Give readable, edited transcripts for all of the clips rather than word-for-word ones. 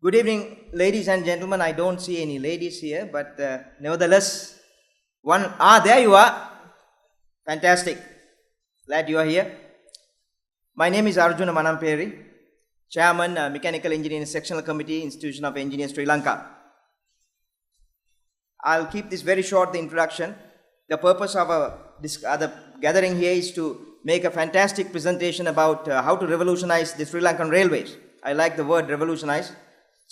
Good evening, ladies and gentlemen. I don't see any ladies here, but nevertheless, there you are. Fantastic. Glad you are here. My name is Arjuna Manamperi, Chairman, Mechanical Engineering Sectional Committee, Institution of Engineers, Sri Lanka. I'll keep this very short, the introduction. The purpose of the gathering here is to make a fantastic presentation about how to revolutionize the Sri Lankan railways. I like the word revolutionize.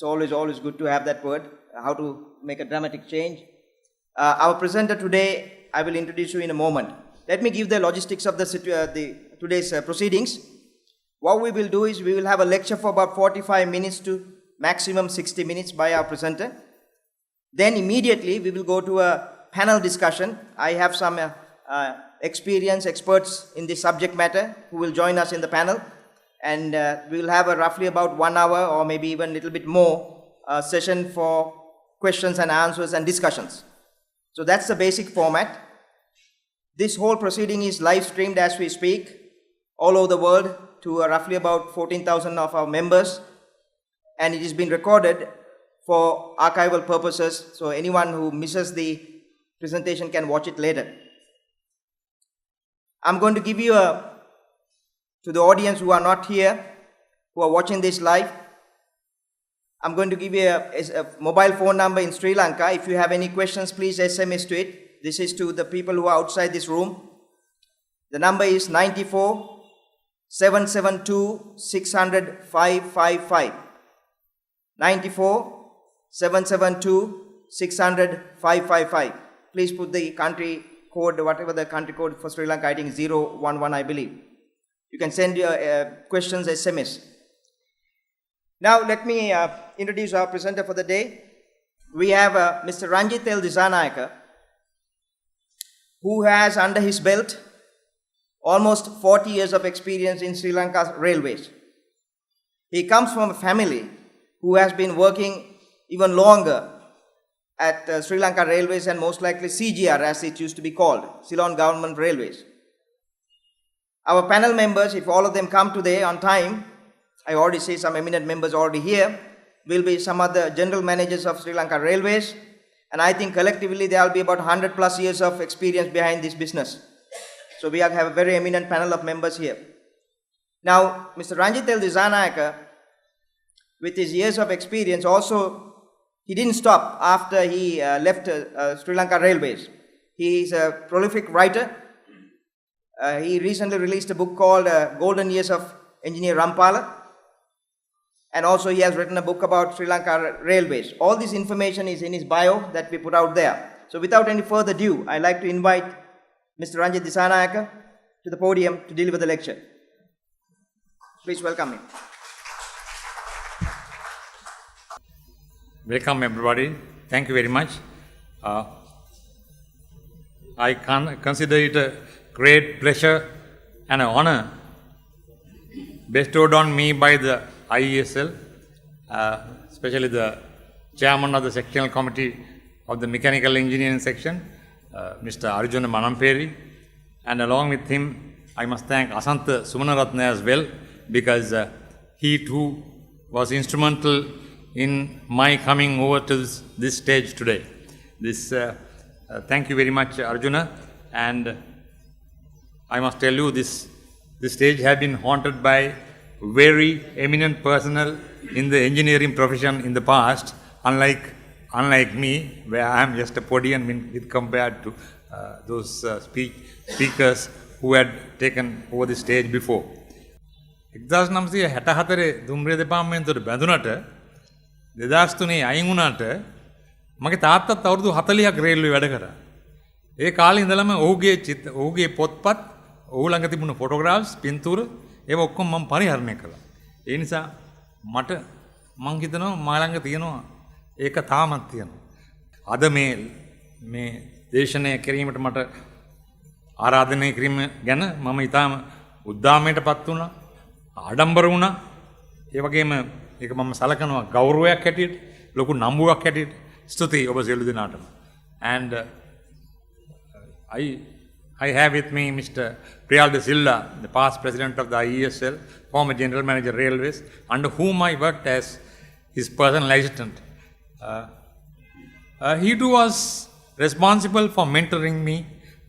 It's always good to have that word, how to make a dramatic change. Our presenter today, I will introduce you in a moment. Let me give the logistics of today's proceedings. What we will do is we will have a lecture for about 45 minutes to maximum 60 minutes by our presenter. Then immediately we will go to a panel discussion. I have some experts in this subject matter who will join us in the panel. And we will have a roughly about 1 hour or maybe even a little bit more session for questions and answers and discussions. So that's the basic format. This whole proceeding is live streamed as we speak all over the world to roughly about 14,000 of our members, and it is being recorded for archival purposes, so anyone who misses the presentation can watch it later. I'm going to give you to the audience who are not here, who are watching this live, I'm going to give you a mobile phone number in Sri Lanka. If you have any questions, please SMS to it. This is to the people who are outside this room. The number is 94 772 600 555. 94 772 600 555. Please put the country code, whatever the country code for Sri Lanka, I think 011, I believe. You can send your questions SMS. Now let me introduce our presenter for the day. We have Mr. Ranjith L. Dissanayake, who has under his belt almost 40 years of experience in Sri Lanka's railways. He comes from a family who has been working even longer at Sri Lanka Railways and most likely CGR as it used to be called, Ceylon Government Railways. Our panel members, if all of them come today on time, I already see some eminent members already here, will be some of the general managers of Sri Lanka Railways, and I think collectively there will be about 100 plus years of experience behind this business. So we have a very eminent panel of members here. Now, Mr. Ranjith L. Dissanayake, with his years of experience, also, he didn't stop after he left Sri Lanka Railways. He is a prolific writer. He recently released a book called Golden Years of Engineer Rampala, and also he has written a book about Sri Lanka Railways. All this information is in his bio that we put out there. So without any further ado, I'd like to invite Mr. Ranjith Dissanayake to the podium to deliver the lecture. Please welcome him. Welcome everybody. Thank you very much. I consider it a great pleasure and an honor bestowed on me by the IESL, especially the chairman of the sectional committee of the mechanical engineering section, Mr. Arjuna Manamperi, and along with him I must thank Asantha Sumanaratne as well, because he too was instrumental in my coming over to this stage today. Thank you very much, Arjuna, and I must tell you this stage has been haunted by very eminent personnel in the engineering profession in the past, unlike me, where I am just a podium with compared to those speakers who had taken over the stage before. 1964 දුම්රිය දෙපාර්තමේන්තුවට බැඳුනට 2003 අයින් වුණාට මගේ තාත්තත් අවුරුදු 40ක් railway වැඩ කරා. ඒ කාලේ ඉඳලම ඔහුගේ පොත්පත්, ඔහු ළඟ තිබුණු ෆොටෝග්‍රාෆ්ස්, පින්තූර ඒව ඔක්කොම මම පරිහරණය කළා. ඒ නිසා මට මං හිතනවා මා ළඟ තියෙනවා ඒක තාමත් තියෙනවා. අද මේ දේශනය කිරීමට මට ආරාධනය කිරීම ගැන මම ඊටාම උද්දාමයටපත් වුණා, ආඩම්බර වුණා. ඒ වගේම ඒක මම සලකනවා ගෞරවයක් හැටියට, ලොකු නම්බුවක් හැටියට. ස්තුතියි ඔබ සියලු දෙනාටම. And I have with me Mr. Priyal De Silva, the past president of the IESL, former general manager railways, under whom I worked as his personal assistant. He too was responsible for mentoring me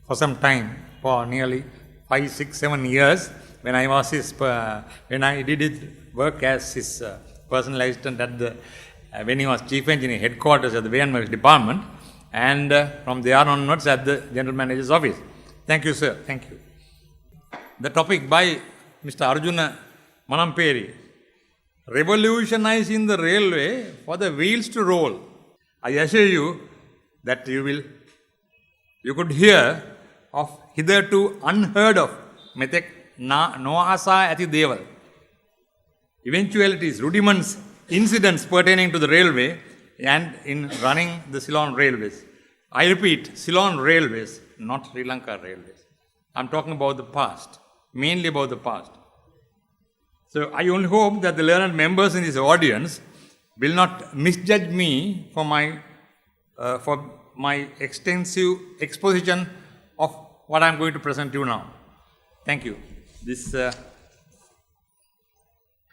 for some time, for nearly 5, 6, 7 years when I was when I did his work as his personal assistant at the when he was chief engineer headquarters at the Way and Works department, and from there onwards at the general manager's office. Thank you, sir. Thank you. The topic by Mr. Arjuna Manamperi, revolutionizing the railway for the wheels to roll. I assure you that you could hear of hitherto unheard of metek noasa ati deval, eventualities, rudiments, incidents pertaining to the railway and in running the Ceylon railways. I repeat, Ceylon railways, not Sri Lanka railways. I'm talking about the past, mainly about the past. So I only hope that the learned members in this audience will not misjudge me for my extensive exposition of what I'm going to present to you now. Thank you. This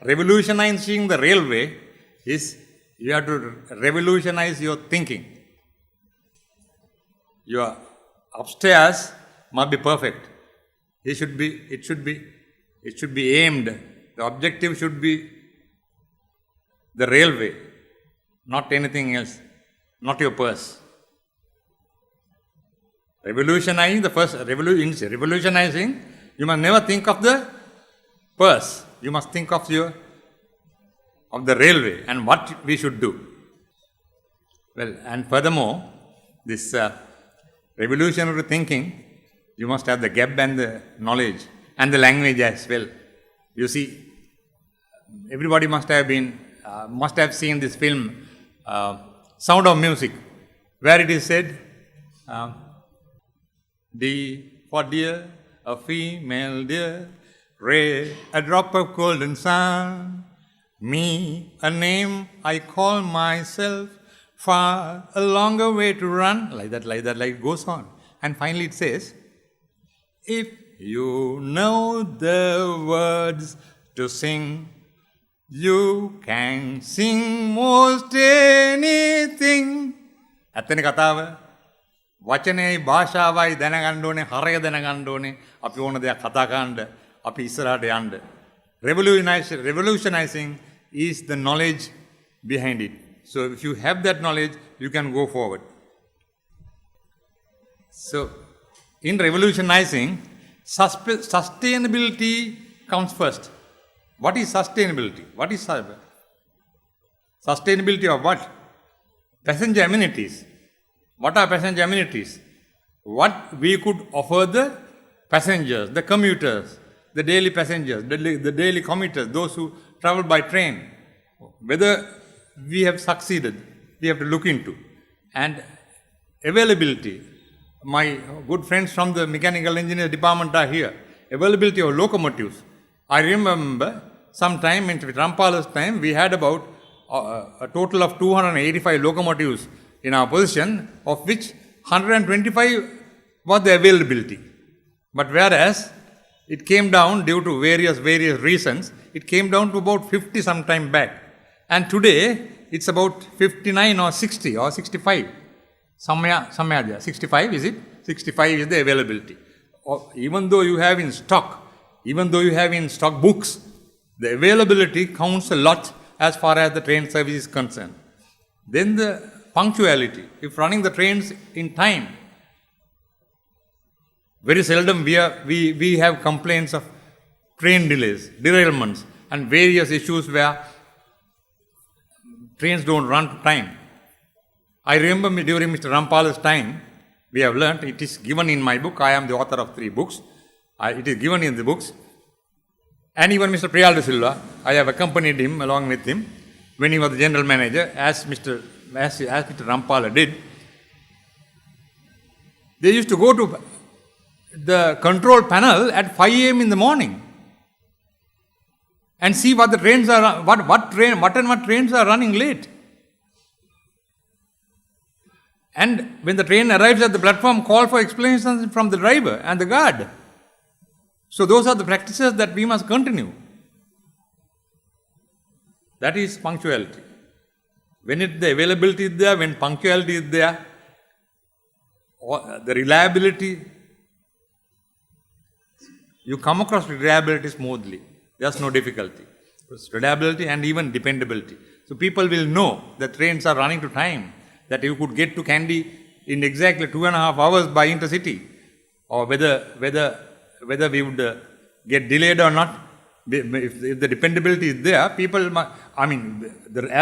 revolutionizing the railway is you have to revolutionize your thinking. Your upstairs must be perfect. It should be aimed. The objective should be the railway, not anything else, not your purse. Revolutionizing the first revolutionizing, you must never think of the purse. You must think of the railway and what we should do. Well, and furthermore, this revolutionary thinking, you must have the gap and the knowledge and the language as well. You see, everybody must have seen this film, Sound of Music, where it is said, D for dear, a female dear, Ray, a drop of golden sun, me, a name I call myself, far a longer way to run, like that, it goes on. And finally it says, if you know the words to sing, you can sing most anything. ඇත්තනේ කතාව. වචනේයි භාෂාවයි දැනගන්න ඕනේ, හරය දැනගන්න ඕනේ. අපි ඕන දෙයක් කතා කරන්න, අපි ඉස්සරහට යන්න. Revolutionizing is the knowledge behind it. So if you have that knowledge, you can go forward. So in revolutionizing, sustainability comes first. What is sustainability? What is sustainability of what? Passenger amenities. What are passenger amenities? What we could offer the passengers, the commuters, the daily passengers, the daily commuters, those who travel by train. Whether we have succeeded, we have to look into. And availability. My good friends from the mechanical engineer department are here. Availability of locomotives. I remember sometime in Rampala's time, we had about a total of 285 locomotives in our position, of which 125 was the availability. But whereas it came down due to various reasons, it came down to about 50 some time back. And today, it's about 59 or 60 or 65. Somewhere there. 65 is it? 65 is the availability. Even though you have in stock books, the availability counts a lot as far as the train service is concerned. Then the punctuality. If running the trains in time, very seldom we have complaints of train delays, derailments, and various issues where trains don't run to time. I remember during Mr. Rampala's time, we have learnt, it is given in my book, I am the author of 3 books, it is given in the books, and even Mr. Priyal de Silva, I have accompanied him along with him when he was the general manager, as Mr. Rampala did. They used to go to the control panel at 5 a.m. in the morning and see what the trains are, what trains are running late. And when the train arrives at the platform, call for explanations from the driver and the guard. So those are the practices that we must continue. That is punctuality. when the availability is there, when punctuality is there, or the reliability, you come across reliability smoothly. There's no difficulty. It's reliability and even dependability. So people will know that trains are running to time, that you could get to Kandy in exactly 2.5 hours by intercity, or whether we would get delayed or not. If the dependability is there, people must,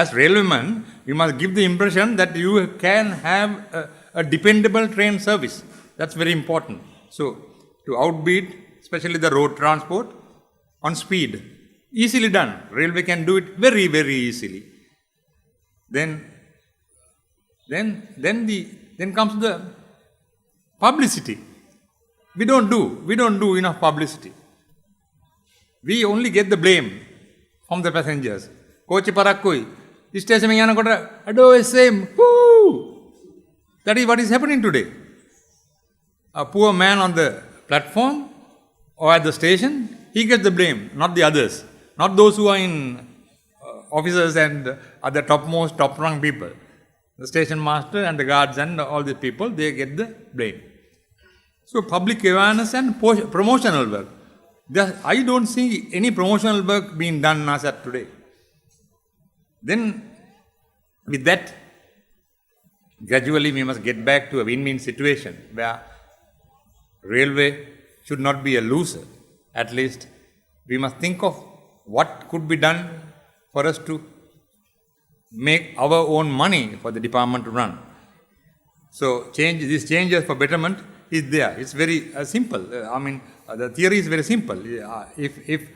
as railwaymen, we must give the impression that you can have a dependable train service. That's very important. So, to outbeat, especially the road transport, on speed, easily done. Railway can do it very, very easily. Then comes the publicity. We don't do enough publicity. We only get the blame from the passengers. Kochi Parakkoi, station mein yana kota, ado same, woo! That is what is happening today. A poor man on the platform or at the station, he gets the blame, not the others, not those who are in officers and other top-rung people. The station master and the guards and all the people, they get the blame. So public awareness and promotional work. I don't see any promotional work being done as at today. Then, with that, gradually we must get back to a win-win situation where railway should not be a loser. At least we must think of what could be done for us to make our own money for the department to run. So these changes for betterment is there. It's very simple. The theory is very simple. If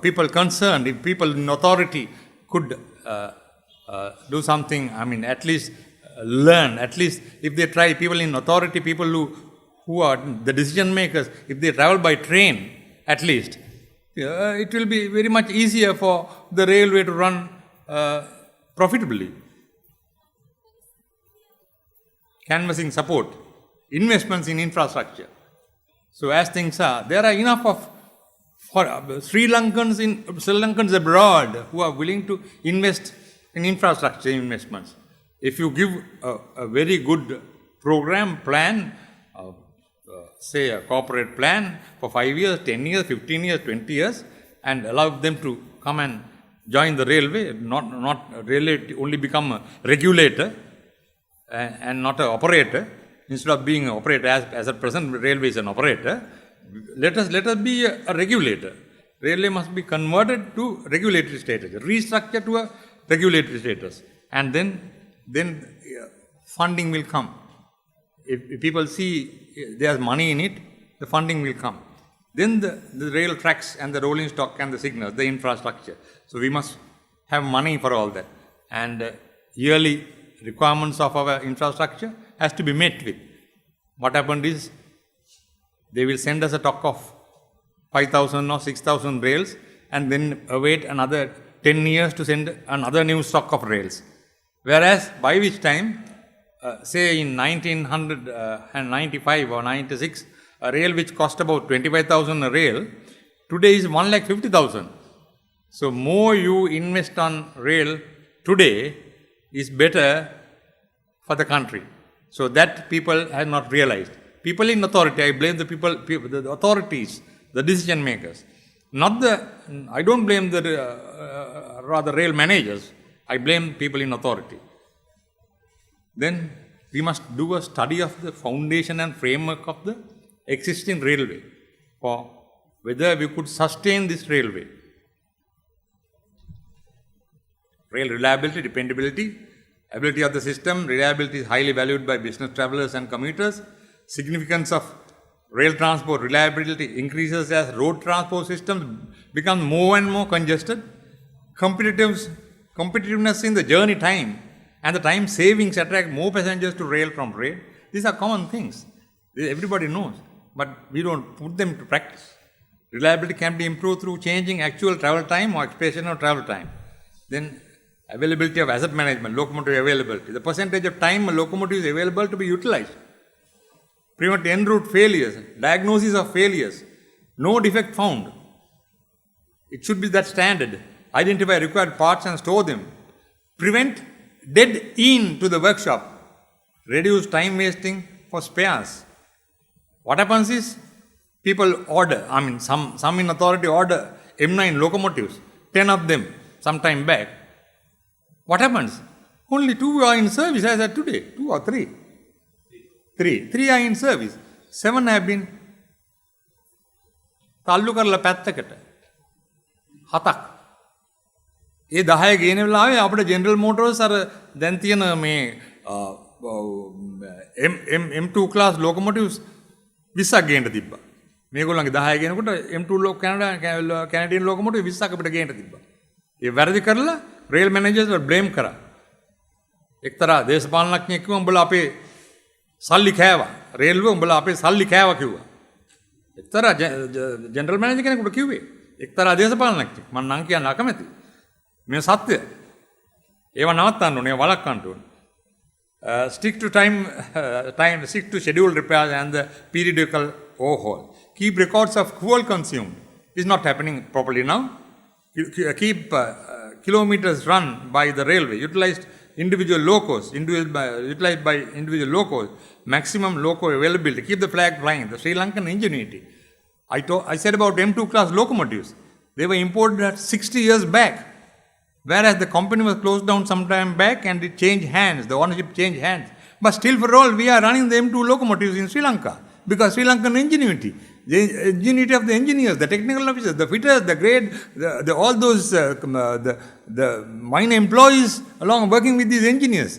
people concerned, if people in authority could do something, at least learn, at least if they try, people in authority, people who are the decision makers, if they travel by train, at least, it will be very much easier for the railway to run profitably. Canvassing support, investments in infrastructure. So as things are, there are enough for Sri Lankans abroad who are willing to invest in infrastructure investments. If you give a very good program plan, say a corporate plan for 5 years, 10 years, 15 years, 20 years, and allow them to come and join the railway, not railway only become a regulator and not an operator. Instead of being an operator, as at present railway is an operator, let us be a regulator. Railway must be converted to regulatory status, restructured to a regulatory status, and then funding will come. If people see there's money in it, the funding will come. Then the rail tracks and the rolling stock and the signals, the infrastructure. So we must have money for all that. And yearly requirements of our infrastructure has to be met with. What happened is, they will send us a stock of 5,000 or 6,000 rails and then await another 10 years to send another new stock of rails. Whereas, by which time, say in 1995 or 96, a rail which cost about 25,000 a rail, today is 1,50,000. So, more you invest on rail today is better for the country. So, that people have not realized. People in authority, I blame the the authorities, the decision makers. I don't blame the rail managers. I blame people in authority. Then we must do a study of the foundation and framework of the existing railway for whether we could sustain this railway. Rail reliability, dependability, ability of the system. Reliability is highly valued by business travelers and commuters. Significance of rail transport reliability increases as road transport systems become more and more congested. Competitiveness in the journey time and the time savings attract more passengers to rail from rail. These are common things. Everybody knows, but we don't put them to practice. Reliability can be improved through changing actual travel time or expression of travel time. Then availability of asset management, locomotive availability. The percentage of time a locomotive is available to be utilized. Prevent en route failures, diagnosis of failures, no defect found. It should be that standard. Identify required parts and store them. Prevent dead in to the workshop, reduce time wasting for spares. What happens is, people order, some in authority order M9 locomotives, 10 of them, some time back. What happens? Only 2 are in service as of today, 2 or 3. 3 are in service. 7 have been තල්ලු කරලා පැත්තකට. 7ක්. ඒ 10 ගේන වෙලාවේ අපිට general motors අර දැන් තියෙන මේ M2 class locomotives 20ක් ගේන්න තිබ්බා. මේගොල්ලන්ගේ 10 ගේනකොට M2 Canadian locomotive 20ක් අපිට ගේන්න තිබ්බා. ඒ වැරදි කරලා රේල් මැනේජර්ස්ලා බ්ලේම් කරා. එක්තරා දේශපාලනඥයෙක් කිව්වා උඹලා අපේ සල්ලි කෑවා. රේල්වේ උඹලා අපේ සල්ලි කෑවා කිව්වා. එක්තරා ජෙනරල් මැනේජර් කෙනෙකුට කිව්වේ. එක්තරා දේශපාලනඥයෙක්. මම නම් කියන්න අකමැතියි. මේ සත්‍ය. ඒව නවත්තන්න ඕනේ, වළක්වන්න ඕනේ. Stick to scheduled repairs and the periodical overhaul. Keep records of fuel consumed. It's not happening properly now. Keep kilometers run by the railway. Utilized individual locos, utilized by individual locos. Maximum loco availability. Keep the flag flying. The Sri Lankan ingenuity. I said about M2 class locomotives. They were imported 60 years back. Whereas the company was closed down some time back and it changed hands, the ownership changed hands. But still for all, we are running the M2 locomotives in Sri Lanka. Because Sri Lankan ingenuity, the ingenuity of the engineers, the technical officers, the fitters, the grade, all those, the mine employees along working with these engineers.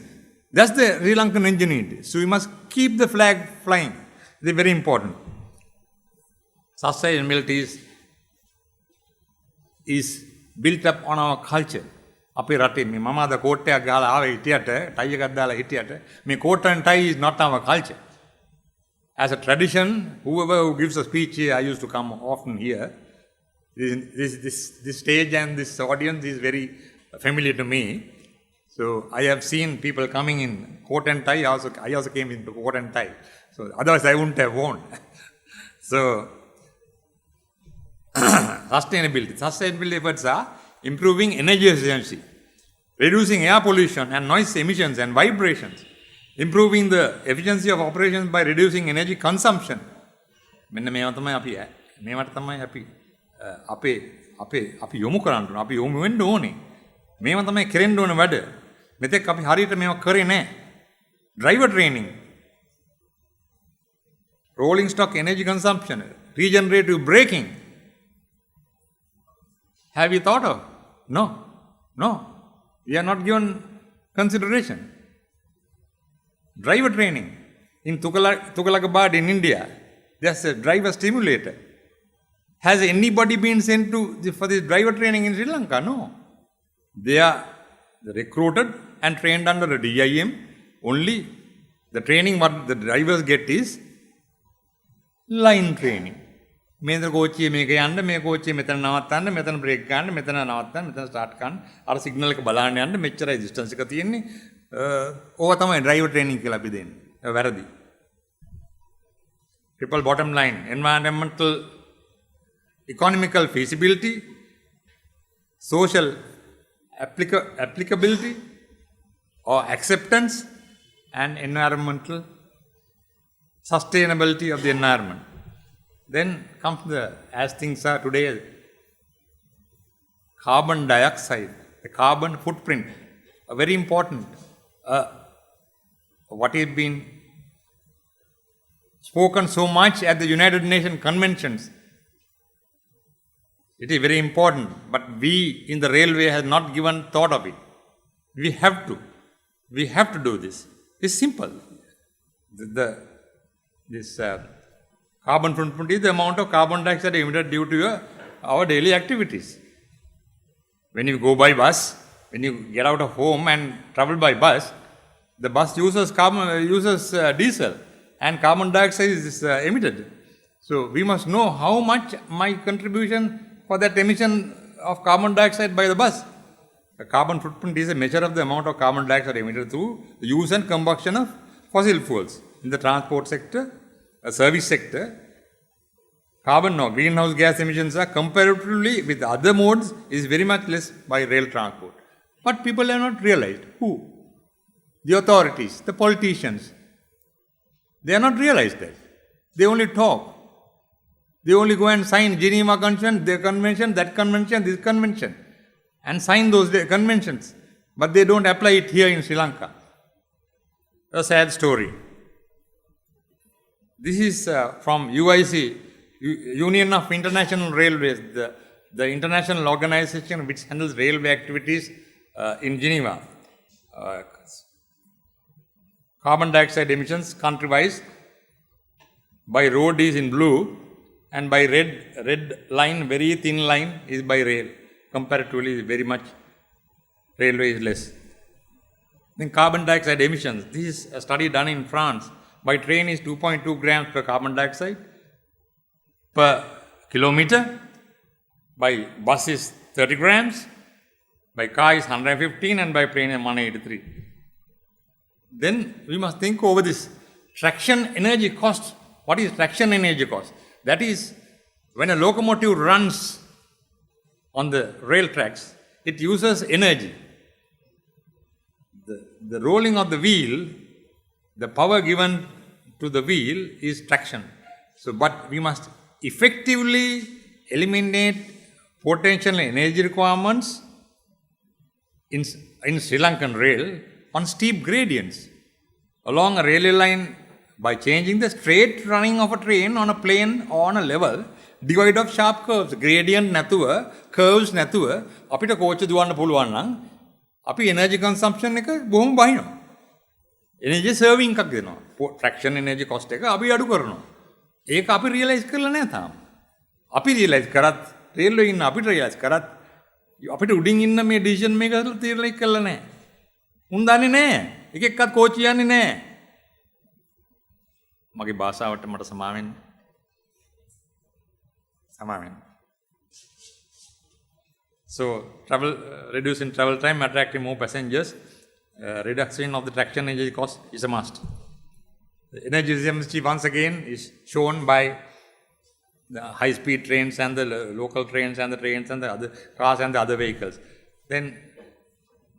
That's the Sri Lankan ingenuity. So we must keep the flag flying. It's very important. Sustainability is built up on our culture. අපේ රටේ මේ මම අද කෝට්ටයක් ගාලා ආවේ හිටියට ටයි එකක් දාලා හිටියට මේ coat and tie is not our culture. As a tradition, whoever who gives a speech here, I used to come often here. This stage and this audience is very familiar to me. So I have seen people coming in coat and tie. I also came in coat and tie. So otherwise I wouldn't have worn. So sustainability efforts are improving energy efficiency, reducing air pollution and noise emissions and vibrations, improving the efficiency of operations by reducing energy consumption. මෙන්න මේවා තමයි අපි මේවට තමයි අපි යොමු කරන්න ඕනේ. අපි යොමු වෙන්න ඕනේ. මේවා තමයි කෙරෙන්න ඕන වැඩ. මෙතෙක් අපි හරියට මේවා කරේ නැහැ. Driver training, rolling stock energy consumption, regenerative braking. Have you thought of? No. We are not given consideration. Driver training. In Tughlakabad in India, there's a driver stimulator. Has anybody been sent for this driver training in Sri Lanka? No. They are recruited and trained under a DIM. Only the training what the drivers get is line training. මේතර කෝච්චිය මේක යන්න, මේ කෝච්චිය මෙතන නවත්තන්න, මෙතන break ගන්න, මෙතන නවත්තන්න, මෙතන ස්ටාර්ට් ගන්න, අර සිග්නල් එක බලන්න යන්න, මෙච්චරයි ඩිස්ටන්ස් එක තියෙන්නේ. ඕක තමයි ඩ්‍රයිවර් ට්‍රේනින් කියලා අපි දෙන්නේ. ඒක වැරදි. Triple bottom line, environmental, economical feasibility, social applicability or acceptance, and environmental sustainability of the environment. Then comes as things are today, carbon dioxide, the carbon footprint, a very important, what is been spoken so much at the United Nations conventions. It is very important, but we in the railway have not given thought of it. We have to do this. It's simple. This carbon footprint is the amount of carbon dioxide emitted due to our daily activities. When you go by bus, when you get out of home and travel by bus, the bus uses diesel and carbon dioxide is emitted. So we must know how much my contribution for that emission of carbon dioxide by the bus. The carbon footprint is a measure of the amount of carbon dioxide emitted through the use and combustion of fossil fuels in the transport sector, service sector. Carbon or greenhouse gas emissions are comparatively with other modes is very much less by rail transport. But people have not realized. Who? the authorities, the politicians, they are not realized that. They only talk. They only go and sign Geneva Convention, the convention, that convention, this convention, and sign those conventions. But they don't apply it here in Sri Lanka. A sad story. This is from UIC, Union of International Railways, the international organization which handles railway activities in Geneva. Carbon dioxide emissions country-wise by road is in blue, and by red line, very thin line, is by rail. Comparatively, very much railway is less. Then carbon dioxide emissions. This is a study done in France. By train is 2.2 grams per carbon dioxide per kilometer. By bus is 30 grams. By car is 115, and by plane is 183. Then we must think over this traction energy cost. What is traction energy cost? That is, when a locomotive runs on the rail tracks, it uses energy. The rolling of the wheel, the power given to the wheel is traction. So, but we must effectively eliminate potential energy requirements in Sri Lankan rail on steep gradients along a railway line by changing the straight running of a train on a plane or on a level devoid of sharp curves. Gradient නැතුව, curves නැතුව අපිට කෝච්ච දුවන්න පුළුවන් නම් අපි energy consumption එක බොහොම බහිනවා. energy saving එකක් දෙනවා. traction energy cost එක අපි අඩු කරනවා. ඒක අපි realize කරලා නැහැ තාම. අපි realize කරත් railway ඉන්න අපිට realize කරත් අපිට උඩින් ඉන්න මේ decision maker තීරණය කළා නැහැ. උන් දන්නේ නැහැ. එක එක්කත් කෝච්චි යන්නේ නැහැ. මගේ භාෂාවට මට සමාවෙන්න. So, reducing travel time, attracting more passengers, reduction of the traction energy cost is a must. The energy efficiency once again is shown by the high-speed trains and the local trains and the trains and the other cars and the other vehicles. Then,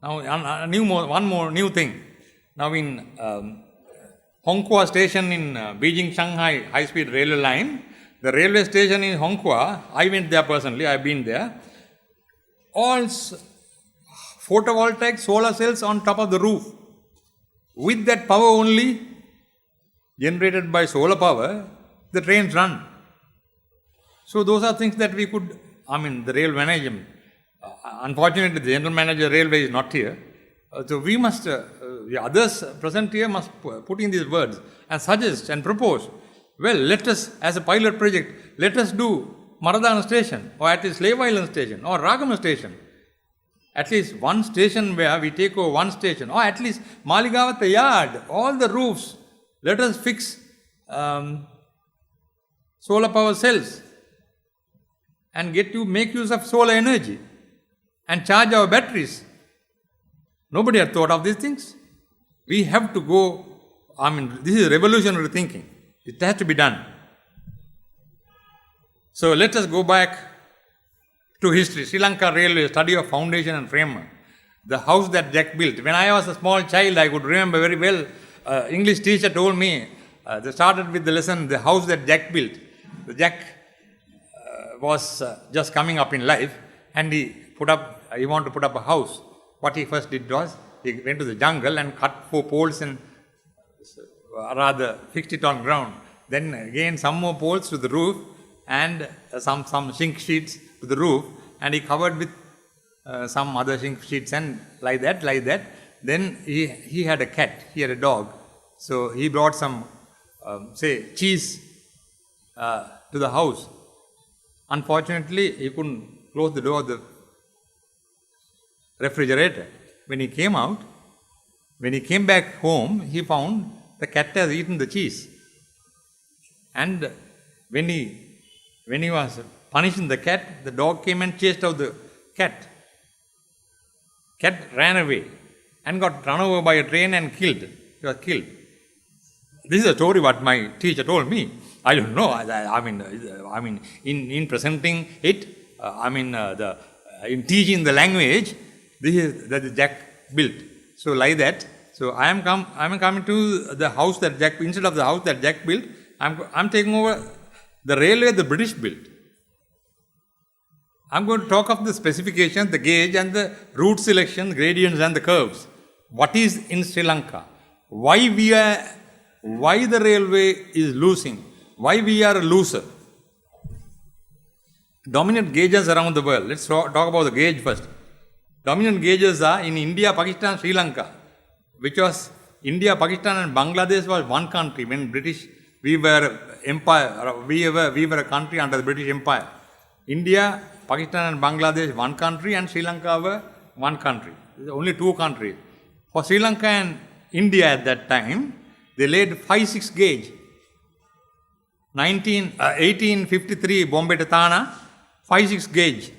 now one more new thing. Now in Hongqua station in Beijing-Shanghai high-speed railway line, the railway station in Hongqua, I went there personally, I've been there. All photovoltaic solar cells on top of the roof. With that power only, generated by solar power, the trains run. So those are things that we could, the rail management. Unfortunately, the general manager railway is not here. So we must, the others present here must put in these words and suggest and propose. Well, let us, as a pilot project, let us do Maradana station, or at least Slave Island station, or Ragama station. At least one station where we take over one station, or at least Maligawata yard, all the roofs, let us fix solar power cells and make use of solar energy and charge our batteries. Nobody had thought of these things. We have to go, this is revolutionary thinking. It has to be done. So let us go back to history. Sri Lanka Railway, study of foundation and framework. The house that Jack built. When I was a small child, I could remember very well, English teacher told me, they started with the lesson, the house that Jack built. The Jack was just coming up in life, and he wanted to put up a house. What he first did was, he went to the jungle and cut 4 poles and rather fixed it on ground. Then again some more poles to the roof and some zinc sheets to the roof, and he covered with some other zinc sheets and like that. Then he had a cat, he had a dog. So he brought some, cheese to the house. Unfortunately, he couldn't close the door of the refrigerator. When he came back home, he found the cat has eaten the cheese. And when he was punishing the cat, the dog came and chased out the cat. Cat ran away and got run over by a train and killed. He was killed. This is a story what my teacher told me. I don't know. In presenting it, in teaching the language, this is that the Jack built. So like that, So I am coming to the house that Jack, instead of the house that Jack built, I'm taking over the railway the British built. I'm going to talk of the specifications, the gauge and the route selection, gradients and the curves. What is in Sri Lanka? Why the railway is losing? Why we are a loser? Dominant gauges around the world. Let's talk about the gauge first. Dominant gauges are in India, Pakistan, Sri Lanka, which was India, Pakistan and Bangladesh was one country when we were empire, we were a country under the British Empire. India, Pakistan and Bangladesh one country and Sri Lanka were one country. Only two countries. For Sri Lanka and India at that time, they laid 5-6 gauge. 1853 Bombay to Thana, 5-6 gauge.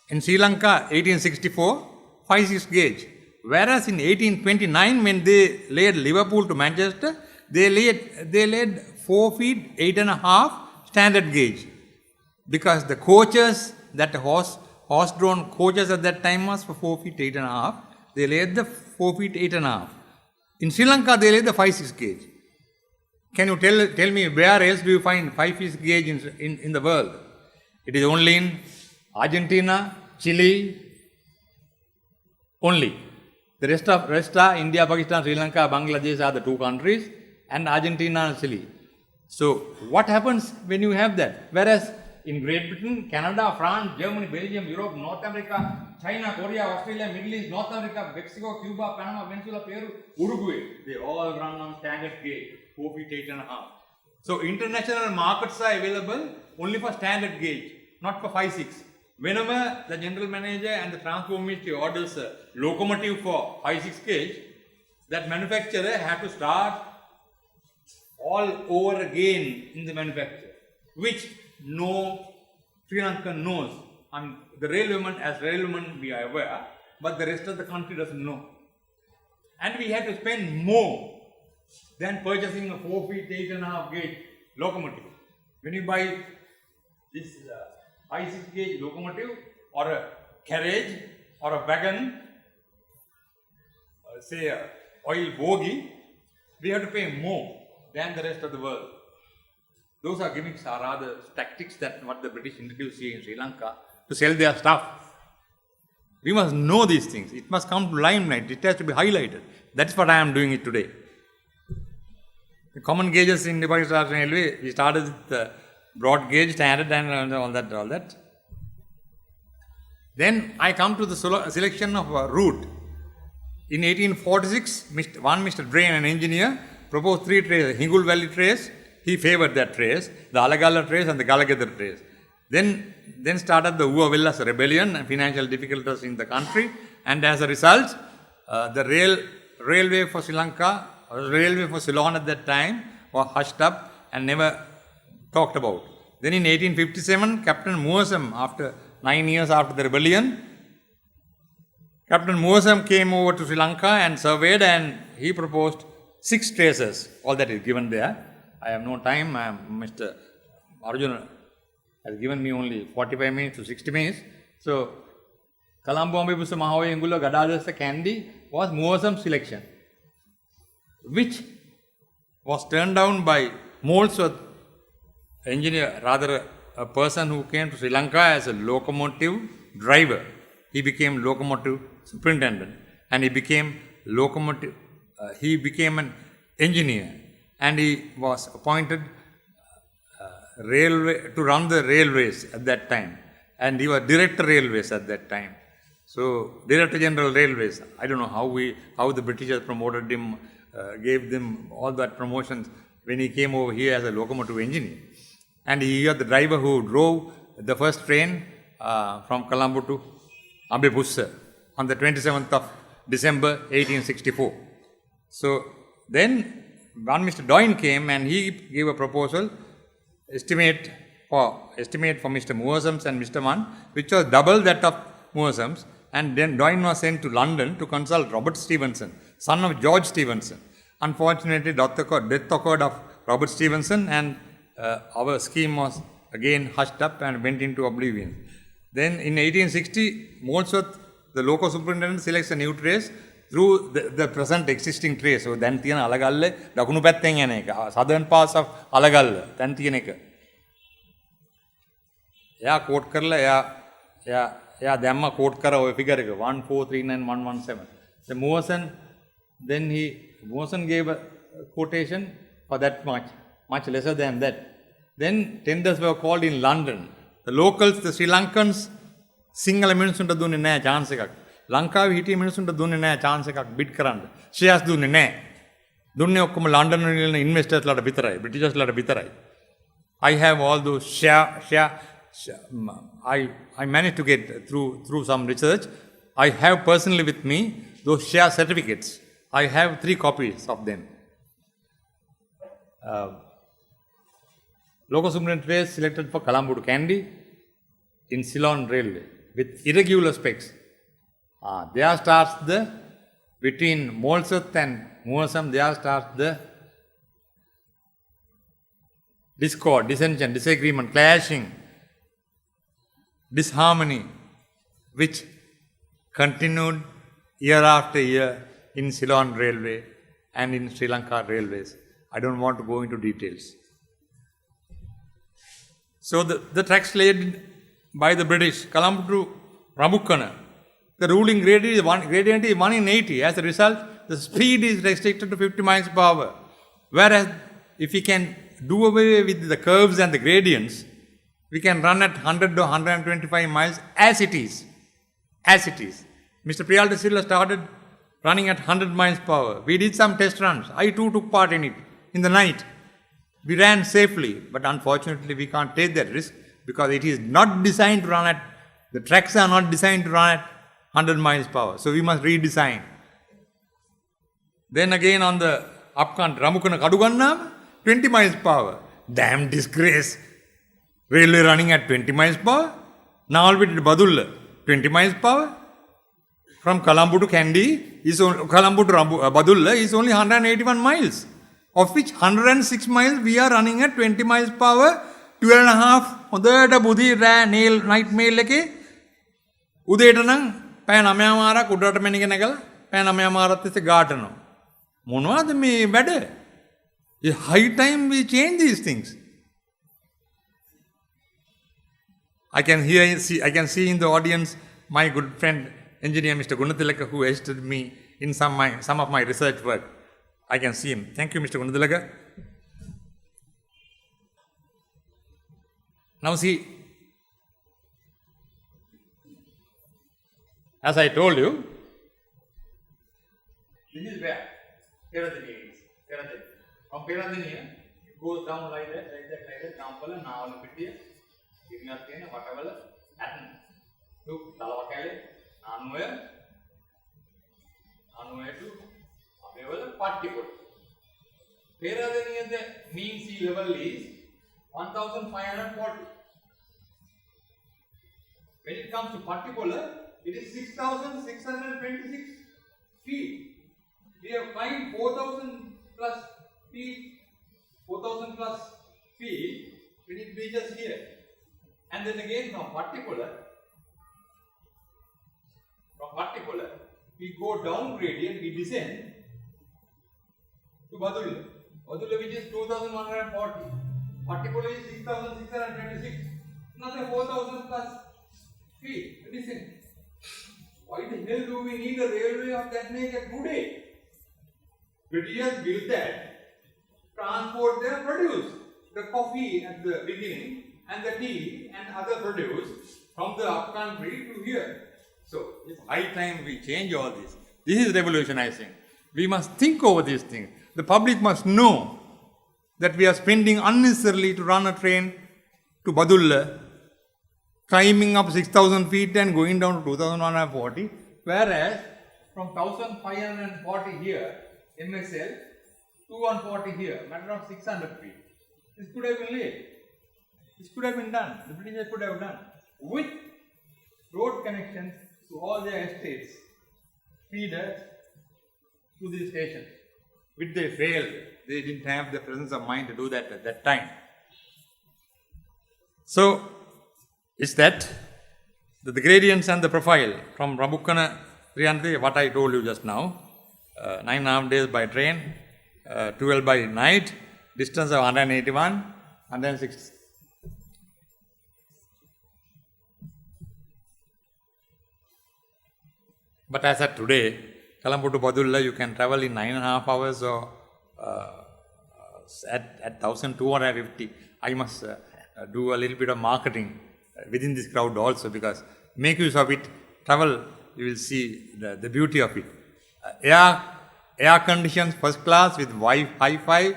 In Sri Lanka, 1864, 5-6 gauge. Whereas in 1829, when they laid Liverpool to Manchester, they laid 4 feet 8.5 standard gauge. Because the coaches, that horse-drawn coaches at that time was for 4 feet 8.5. They laid the 4 feet 8.5. In Sri Lanka, they laid the 5-6 gauge. Can you tell me where else do you find 5-6 gauge in the world? It is only in Argentina, Chile, only. The rest are India, Pakistan, Sri Lanka, Bangladesh are the two countries, and Argentina and Chile. So what happens when you have that? Whereas in Great Britain, Canada, France, Germany, Belgium, Europe, North America, China, Korea, Australia, Middle East, North America, Mexico, Cuba, Panama, Venezuela, Peru, Uruguay, they all run on standard gauge, 4 feet 8.5. So international markets are available only for standard gauge, not for 5-6. Whenever the general manager and the transport ministry orders a locomotive for 5-6 gauge, that manufacturer has to start all over again in the manufacture, which no Sri Lankan knows. The railwayman we are aware, but the rest of the country doesn't know. And we had to spend more than purchasing a 4 feet 8.5 gauge locomotive. When you buy this 5-6 gauge locomotive or a carriage or a wagon, say a oil bogie, we have to pay more than the rest of the world. Those are gimmicks, are rather tactics that what the British introduced here in Sri Lanka to sell their stuff. We must know these things. It must come to limelight. It has to be highlighted. That's what I am doing it today. The common gauges in the Pakistan Railway, we started with the broad gauge, standard and all that. Then I come to the selection of a route. In 1846, Mr. Drain, an engineer, proposed 3 traces, Hingul Valley trace. He favored that trace, the Alagala trace and the Galagadar trace. Then started the Ua Villas rebellion and financial difficulties in the country, and as a result, the railway for Sri Lanka, railway for Ceylon at that time was hushed up and never talked about. Then in 1857, Captain Moorsam, after 9 years after the rebellion, Captain Moorsam came over to Sri Lanka and surveyed, and he proposed 6 traces. All that is given there. I have no time. Mr. Arjuna has given me only 45 minutes to 60 minutes. So, Colombo Ambibusa Mahoy Angular Gadadasa Candy was Moosam's selection, which was turned down by Molesworth engineer, rather a person who came to Sri Lanka as a locomotive driver. He became locomotive superintendent, and he became an engineer, and he was appointed to run the railways at that time, and he was director railways at that time. So Director General Railways, I don't know how the Britishers promoted him, gave them all that promotions when he came over here as a locomotive engineer. And he was the driver who drove the first train from Colombo to Ambibusa on the 27th of December 1864. So then one Mr. Doyne came and he gave a proposal, estimate for Mr. Moosam's and Mr. Mann, which was double that of Moosam's. And then Doyne was sent to London to consult Robert Stevenson, son of George Stevenson. Unfortunately, death occurred of Robert Stevenson, and our scheme was again hushed up and went into oblivion. Then in 1860, Molesworth, the loco superintendent, selects a new trace, through the present existing trace. So දැන් තියෙන අලගල්ල දකුණු පැත්තෙන් යන එක. Southern pass of Alagalla දැන් තියෙන එක. එයා කෝඩ් කරලා එයා දැම්ම කෝඩ් කර ඔය ෆිගර් එක 1439117. The Mawson gave a quotation for that much lesser than that. Then tenders were called in London. The locals, the Sri Lankans, Sinhala මිනිස්සුන්ට දුන්නේ නැහැ chance එකක්. ලංකාවේ හිටිය මිනිස්සුන්ට දුන්නේ නැහැ chance එකක් bid කරන්න. shares දුන්නේ නැහැ. දුන්නේ ඔක්කොම ලන්ඩන් වල ඉන්න investors ලාට විතරයි, Britishers ලාට විතරයි. I have all those I managed to get through some research. I have personally with me those share certificates. I have 3 copies of them. Local superintendent trace selected for Colombo to Kandy in Ceylon Railway with irregular specs. There starts between Molesworth and Moorsam, there starts the discord, dissension, disagreement, clashing, disharmony, which continued year after year in Ceylon Railway and in Sri Lanka Railways. I don't want to go into details. So the tracks laid by the British, Colombo to Rabukkana, the ruling gradient is 1 in 80. As a result, the speed is restricted to 50 miles per hour. Whereas, if we can do away with the curves and the gradients, we can run at 100 to 125 miles as it is. As it is. Mr. Priyal De Silva started running at 100 miles per hour. We did some test runs. I too took part in it in the night. We ran safely, but unfortunately we can't take that risk because it is not designed to run at, the tracks are not designed to run at 100 miles per hour. So we must redesign. Then again on the upcountry, Ramukkana Kadugannama, 20 miles per hour. Damn disgrace. Railway running at 20 miles per hour. Now I'll be to Badulla, 20 miles per hour. From Colombo to Kandy, Colombo to Badulla is only 181 miles. Of which 106 miles we are running at 20 miles per hour, 12 and a half. හොඳට බුදි night mail එකේ උදේට නම් පැය 9 මාරක් උඩට මෙනික නැගලා පැය 9 මාරක් තිස්සේ ගාටනවා. මොනවද මේ වැඩ? It's high time we change these things. I can see in the audience my good friend engineer Mr. Gunathilaka, who assisted me in some of my research work. I can see him. Thank you, Mr. Gunathilaka. Now see, as I told you, this is where Peradeniya is. From Peradeniya, it goes down like that, Nampala, Navalapitiya, Kirnathena, whatever, Atten, to Talavakale, Anwaya to Abevala, Pattikot. Peradeniya, the mean sea level is 1,540. When it comes to particular, it is 6,626 feet. We have climbed 4,000 plus feet, when it reaches here. And then again from particular, we go down gradient, we descend to Badulla, which is 2,140. Particular is 6,626. Another 4,000 plus feet. Listen. Why the hell do we need a railway of that nature today? Britishers built that, transport their produce. The coffee at the beginning and the tea and other produce from the upcountry to here. So it's high time we change all this. This is revolutionizing. We must think over these things. The public must know that we are spending unnecessarily to run a train to Badulla, climbing up 6,000 feet and going down to 2,140, whereas from 1,540 here, MSL, 240 here, matter of 600 feet. This could have been laid. This could have been done. The Britishers could have done with road connections to all their estates, feeders to these stations. Which they failed. They didn't have the presence of mind to do that at that time. So, it's that the gradients and the profile from Rabukkana Priyanthi, what I told you just now, 9.5 days by train, 12 by night, distance of 181, 160. But as at today, Colombo to Badulla, you can travel in 9.5 hours or at 1,250. I must do a little bit of marketing within this crowd also, because make use of it, travel, you will see the beauty of it. Air conditions first class with Wi-Fi,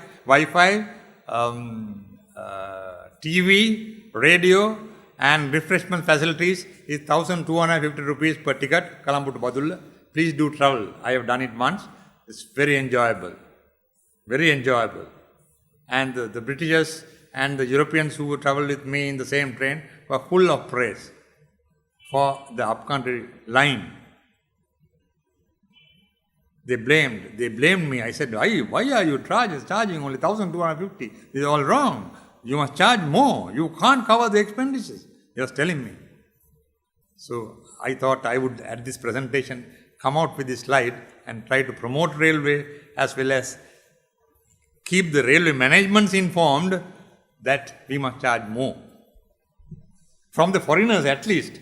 TV, radio and refreshment facilities is 1,250 rupees per ticket, Colombo to Badulla. Please do travel. I have done it once. It's very enjoyable. Very enjoyable. And the Britishers and the Europeans who traveled with me in the same train were full of praise for the upcountry line. They blamed me. I said, why are you charging only 1,250? This is all wrong. You must charge more. You can't cover the expenditures. He was telling me. So I thought I would, at this presentation, come out with this slide and try to promote railway as well as keep the railway managements informed that we must charge more. From the foreigners at least.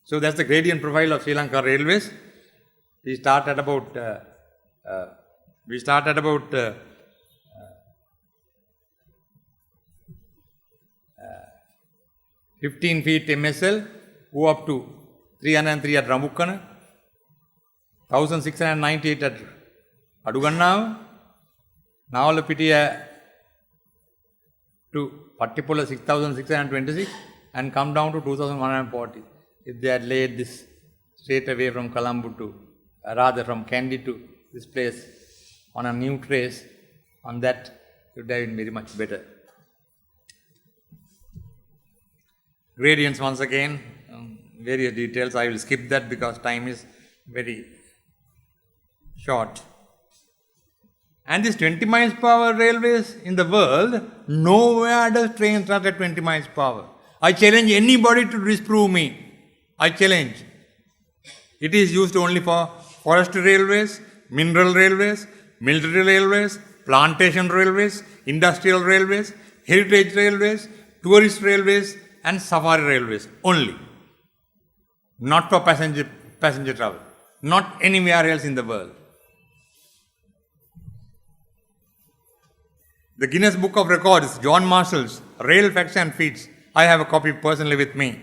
So that's the gradient profile of Sri Lanka Railways. We start at about 15 feet MSL, go up to 303 at Ramukkana, 1698 at Adugannawa, Nawalapitiya to Pattipula 6626 and come down to 2140. If they had laid this straight away from Colombo to, rather from Kandy to this place on a new trace, on that it would have been very much better. Gradients once again, various details. I will skip that because time is very short. And these 20 miles per hour railways in the world, nowhere does train start at 20 miles per hour. I challenge anybody to disprove me. I challenge. It is used only for forestry railways, mineral railways, military railways, plantation railways, industrial railways, heritage railways, tourist railways and safari railways only. Not for passenger travel. Not anywhere else in the world. The Guinness Book of Records, John Marshall's Rail Facts and Feats. I have a copy personally with me.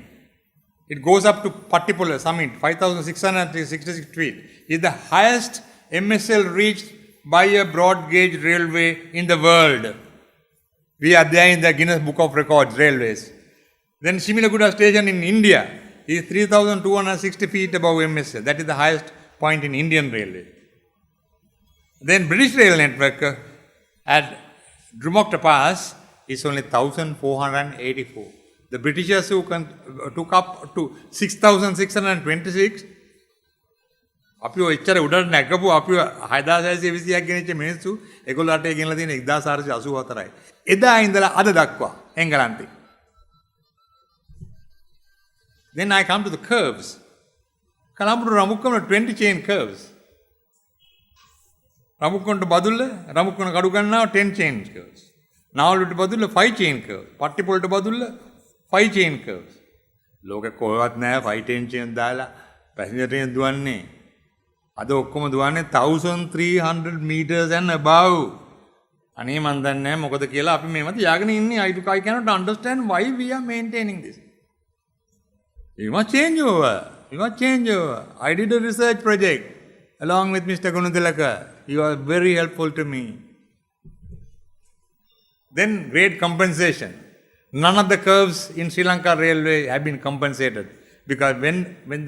It goes up to Pattipula summit, 5,666 feet. It is the highest MSL reached by a broad gauge railway in the world. We are there in the Guinness Book of Records, railways. Then Shimilaguda station in India is 3,260 feet above MSL. That is the highest point in Indian railway. Then British Rail Network at Drummock Pass is only 1,484. The Britishers who took up to 6,626, අපි ඔය එච්චර උඩට නැගපු අපි 6620ක් ගෙනිච්ච මිනිස්සු 11ට ගෙනලා තියෙන 1484යි. එදා ඉඳලා අද දක්වා එංගලන්තේ. Then I come to the curves. Colombo to Ramukkana 20 chain curves. Ramukkana to Badulla, Ramukkana Kadugannawa 10 chain curves. Nawalpitiya to Badulla 5 chain curves. Pattipula to Badulla 5 chain curves. ලෝකෙ කොහෙවත් නැහැ 5 chain දාලා passenger train දුවන්නේ. අද ඔක්කොම දුවන්නේ 1300 meters and above. අනේ මන් දන්නේ නැහැ මොකද කියලා අපි මේව තියාගෙන ඉන්නේ. I cannot understand why we are maintaining this. We must change over. We must change over. I did a research project along with Mr. Gunatilaka. He was very helpful to me. Then grade compensation. None of the curves in Sri Lanka Railway have been compensated because when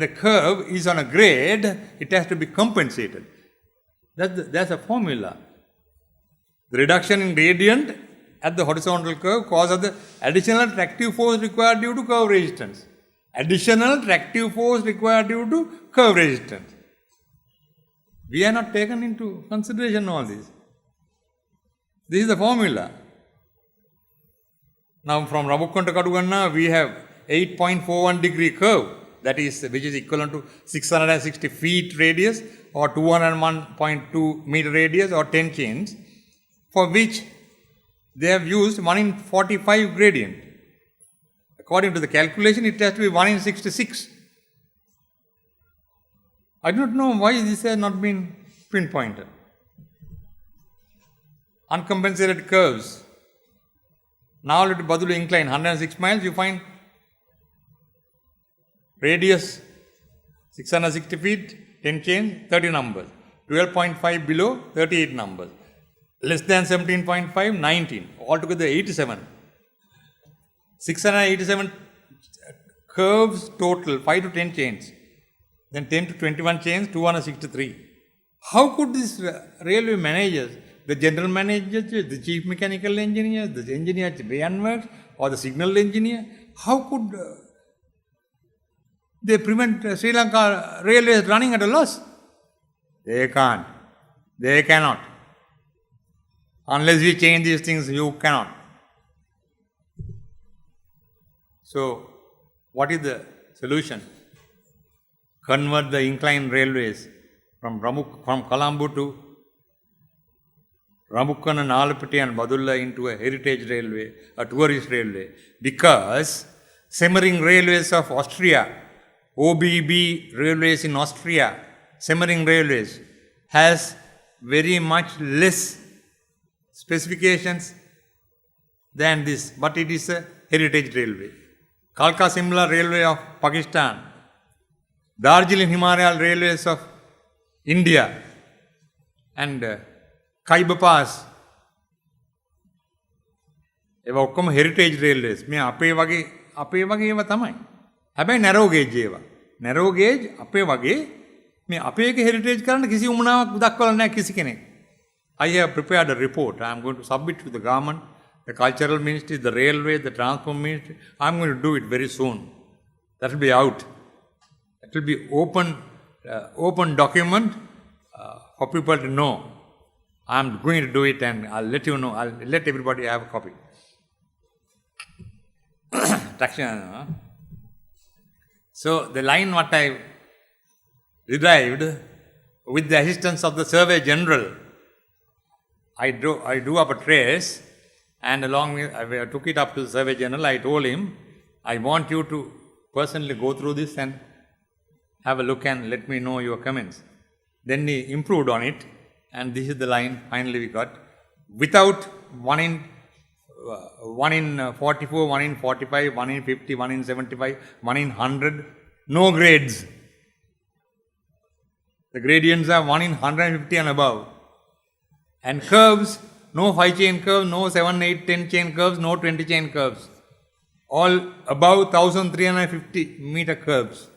the curve is on a grade, it has to be compensated. That's a formula. The reduction in gradient at the horizontal curve causes the additional tractive force required due to curve resistance. Additional tractive force required due to curve resistance. We are not taken into consideration all this. This is the formula. Now from Ramukkana to Kadugannawa we have 8.41 degree curve, that is, which is equivalent to 660 feet radius or 201.2 meter radius or 10 chains, for which they have used 1 in 45 gradient. According to the calculation, it has to be 1 in 66. I do not know why this has not been pinpointed. Uncompensated curves. Now let Badula incline 106 miles, you find radius 660 feet, 10 chains, 30 numbers. 12.5 below, 38 numbers. Less than 17.5, 19. Altogether 87. 687 curves total, 5 to 10 chains. Then 10 to 21 chains, 263. How could this railway managers, the general manager, the chief mechanical engineer, the engineer at Bayan Works, or the signal engineer, how could they prevent Sri Lanka railways running at a loss? They can't. They cannot. Unless we change these things, you cannot. So, what is the solution? Convert the inclined railways from Colombo to Ramukkana, Nalapatti and Badulla into a heritage railway, a tourist railway. Because Semmering railways of Austria, OBB railways in Austria, Semmering railways has very much less specifications than this, but it is a heritage railway. Kalka Simla railway of Pakistan, Darjeeling Himalayan railways of India, and Khyber Pass. ඒවා ඔක්කොම heritage railways. මේ අපේ වගේ ඒවා තමයි. හැබැයි narrow gauge ඒවා. narrow gauge අපේ වගේ මේ අපේ එක heritage කරන්න කිසි උමනාවක් දක්වලා නැහැ කිසි කෙනෙක්. I have prepared a report. I am going to submit to the government, the cultural ministry, the railway, the transport ministry. I am going to do it very soon. That will be out. It will be open document for people to know. I am going to do it and I'll let you know. I'll let everybody have a copy. So the line what I derived with the assistance of the Survey General, I drew up a trace, and along with I took it up to the Survey General. I told him, I want you to personally go through this and have a look and let me know your comments. Then he improved on it, and this is the line finally we got. Without 1 in 44, 1 in 45, 1 in 50, 1 in 75, 1 in 100, no grades. The gradients are 1 in 150 and above. And curves, no 5 chain curves, no 7, 8, 10 chain curves, no 20 chain curves. All above 1350 meter curves.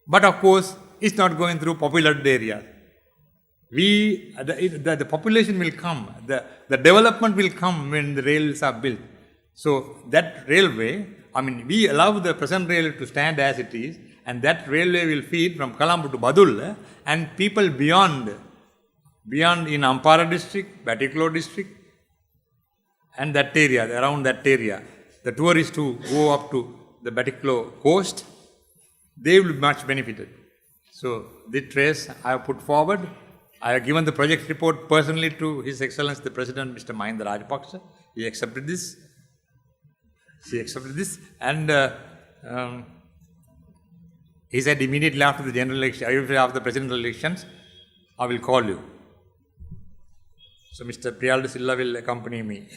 But of course, it's not going through populated areas. The population will come, the development will come when the rails are built. So that railway, we allow the present railway to stand as it is, and that railway will feed from Colombo to Badulla, and people beyond in Ampara district, Batticaloa district, and that area, around that area, the tourists who go up to the Batticaloa coast, they will be much benefited. So this trace I have put forward. I have given the project report personally to His Excellency the President, Mr. Mahinda Rajapaksa. He accepted this. She accepted this, and he said immediately after the general election, after the presidential elections, I will call you. So Mr. Priyaldu Silla will accompany me.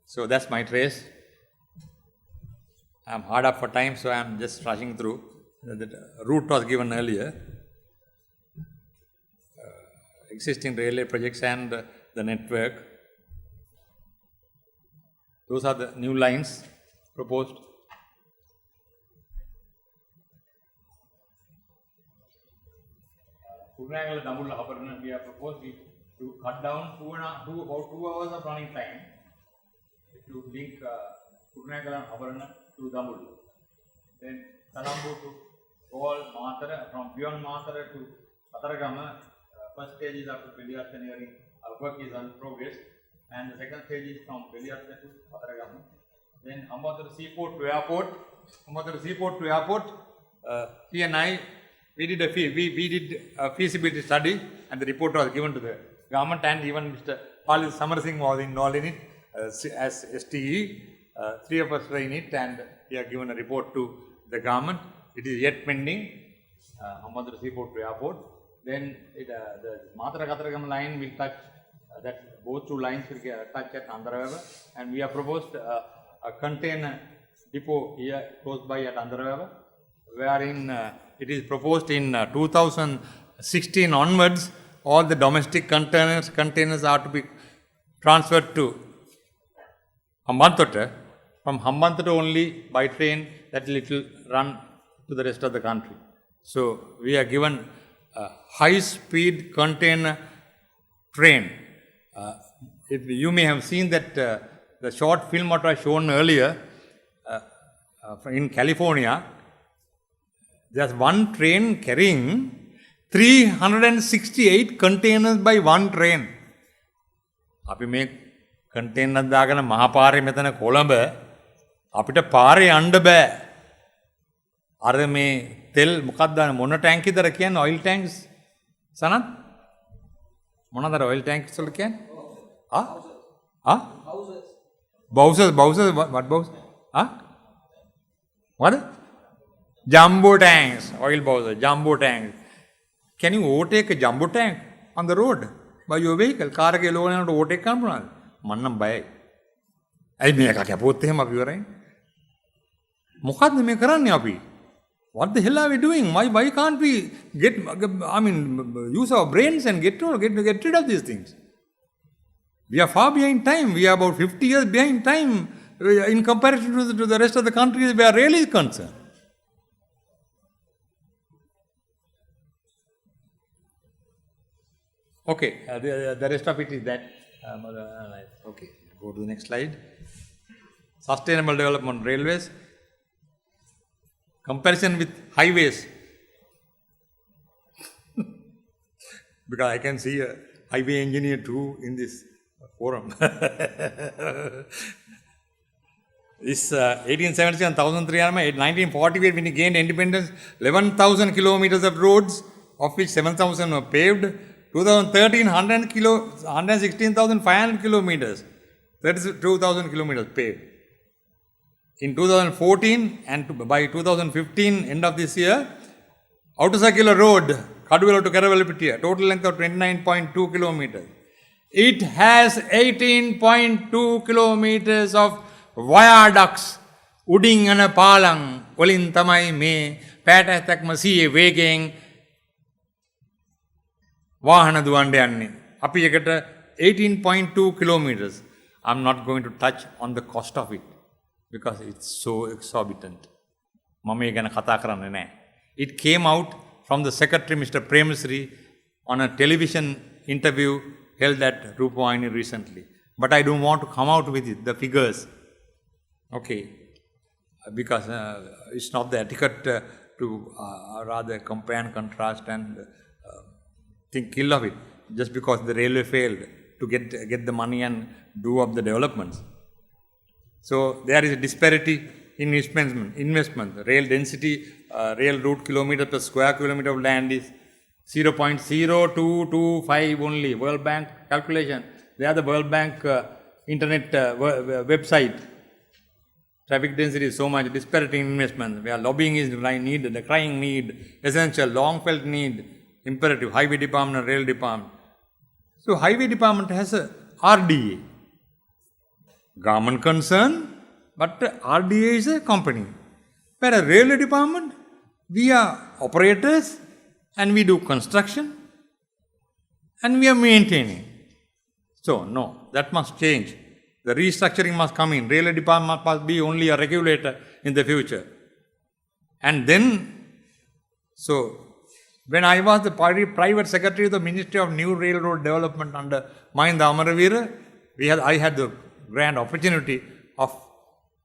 So that's my trace. I am hard up for time, so I am just rushing through. The route was given earlier. Existing railway projects and the network. Those are the new lines proposed. Kurunegala Dambulla Haparana, we have proposed to cut down about 2 hours of running time if you link Kurunegala and Haparana to Dambulla. Then Colombo to Galle, Matara, from beyond Matara to Kataragama, first stage is after Pelias engineering, our work is in progress. And the second stage is from Veliyatta to Pataragama. Then Hambantota Seaport to Airport. Hambantota Seaport to Airport. He and I, we did a feasibility study, and the report was given to the government, and even Mr. Palit Samarsingh was involved in it as STE. Three of us were in it, and we have given a report to the government. It is yet pending. Hambantota Seaport to Airport. Then the Mathura-Kataragama line will touch, that both two lines will touch at Andaraveva, and we have proposed a container depot here close by at Andaraveva, wherein it is proposed in 2016 onwards, all the domestic containers are to be transferred to Hambantota. From Hambantota only by train, that it will run to the rest of the country. So we are given a high-speed container train. If you may have seen that the short film what was shown earlier in California, there's one train carrying 368 containers by one train. අපි මේ container දාගෙන මහපාරේ මෙතන කොළඹ අපිට පාරේ යන්න බෑ. අර මේ තෙල් මොකක්ද දාන මොන ටැංකියද කියන්නේ oil tanks සනත් මොනවාද oil tanks වල කියන්නේ? Bowsers. What Bowsers? What? Jumbo tanks, oil bowser, jumbo tanks. Can you overtake a jumbo tank on the road by your vehicle? Car ke loga yanaට overtake කරන්න පුළුවන්ද? මම නම් බයයි. ඇයි මේක කැපුවොත් එහෙම අපි ඉවරයි. මොකද්ද මේ කරන්නේ අපි? What the hell are we doing? Why can't we use our brains and get rid of these things? We are far behind time. We are about 50 years behind time in comparison to the rest of the countries where rail is concerned. Okay, the rest of it is that. Okay, go to the next slide. Sustainable development railways. Comparison with highways. Because I can see a highway engineer too in this forum. This 1877, 1300, 1948 when we gained independence, 11,000 kilometers of roads, of which 7,000 were paved. 2013, 116,500 kilometers, 32,000 kilometers paved. In 2014 and by 2015, end of this year, Outer Circular Road, Kaduvela to Karavalapitiya, total length of 29.2 kilometers. It has 18.2 kilometers of viaducts. Uding ana palang, walin tamai me, පැයට මසීයේ වේගයෙන් වාහන දුවන්න යන්නේ. අපි එකට 18.2 kilometers. I'm not going to touch on the cost of it because it's so exorbitant. මම ඒ ගැන කතා කරන්නේ නැහැ. It came out from the secretary, Mr. Premasri, on a television interview held at Rupavahini recently. But I don't want to come out with it, the figures. Okay. Because it's not the etiquette to rather compare and contrast and think ill of it just because the railway failed to get the money and do up the developments. So there is a disparity in investment. Rail density, rail route kilometer per square kilometer of land is 0.0225 only. World Bank calculation. They are the World Bank internet website. Traffic density is so much, disparity in investment, where lobbying is needed, the crying need, essential, long felt need, imperative, highway department, rail department. So highway department has a RDA, government concern, but RDA is a company. Whereas railway department, we are operators and we do construction and we are maintaining. So no, that must change. The restructuring must come in. Railway department must be only a regulator in the future. And then, so when I was the private secretary of the Ministry of New Railroad Development under Mahinda Amaravira, I had the grand opportunity of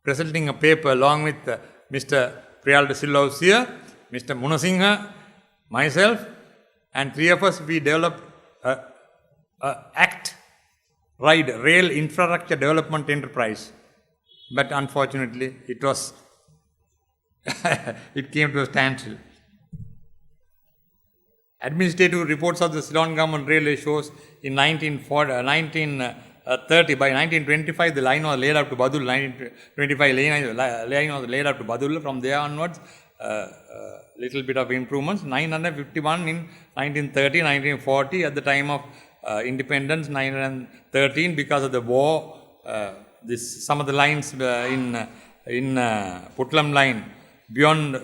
presenting a paper along with Mr. Priyal De Silva here, Mr. Munasingha, myself, and three of us, we developed an act RIDE, Rail Infrastructure Development Enterprise. But unfortunately, it came to a standstill. Administrative reports of the Ceylon government railway shows in 1930, by 1925, the line was laid up to Badul. 1925, line was laid up to Badul. From there onwards, little bit of improvements. 951 in 1930, 1940, at the time of independence, 913, because of the war, some of the lines in Putlam line beyond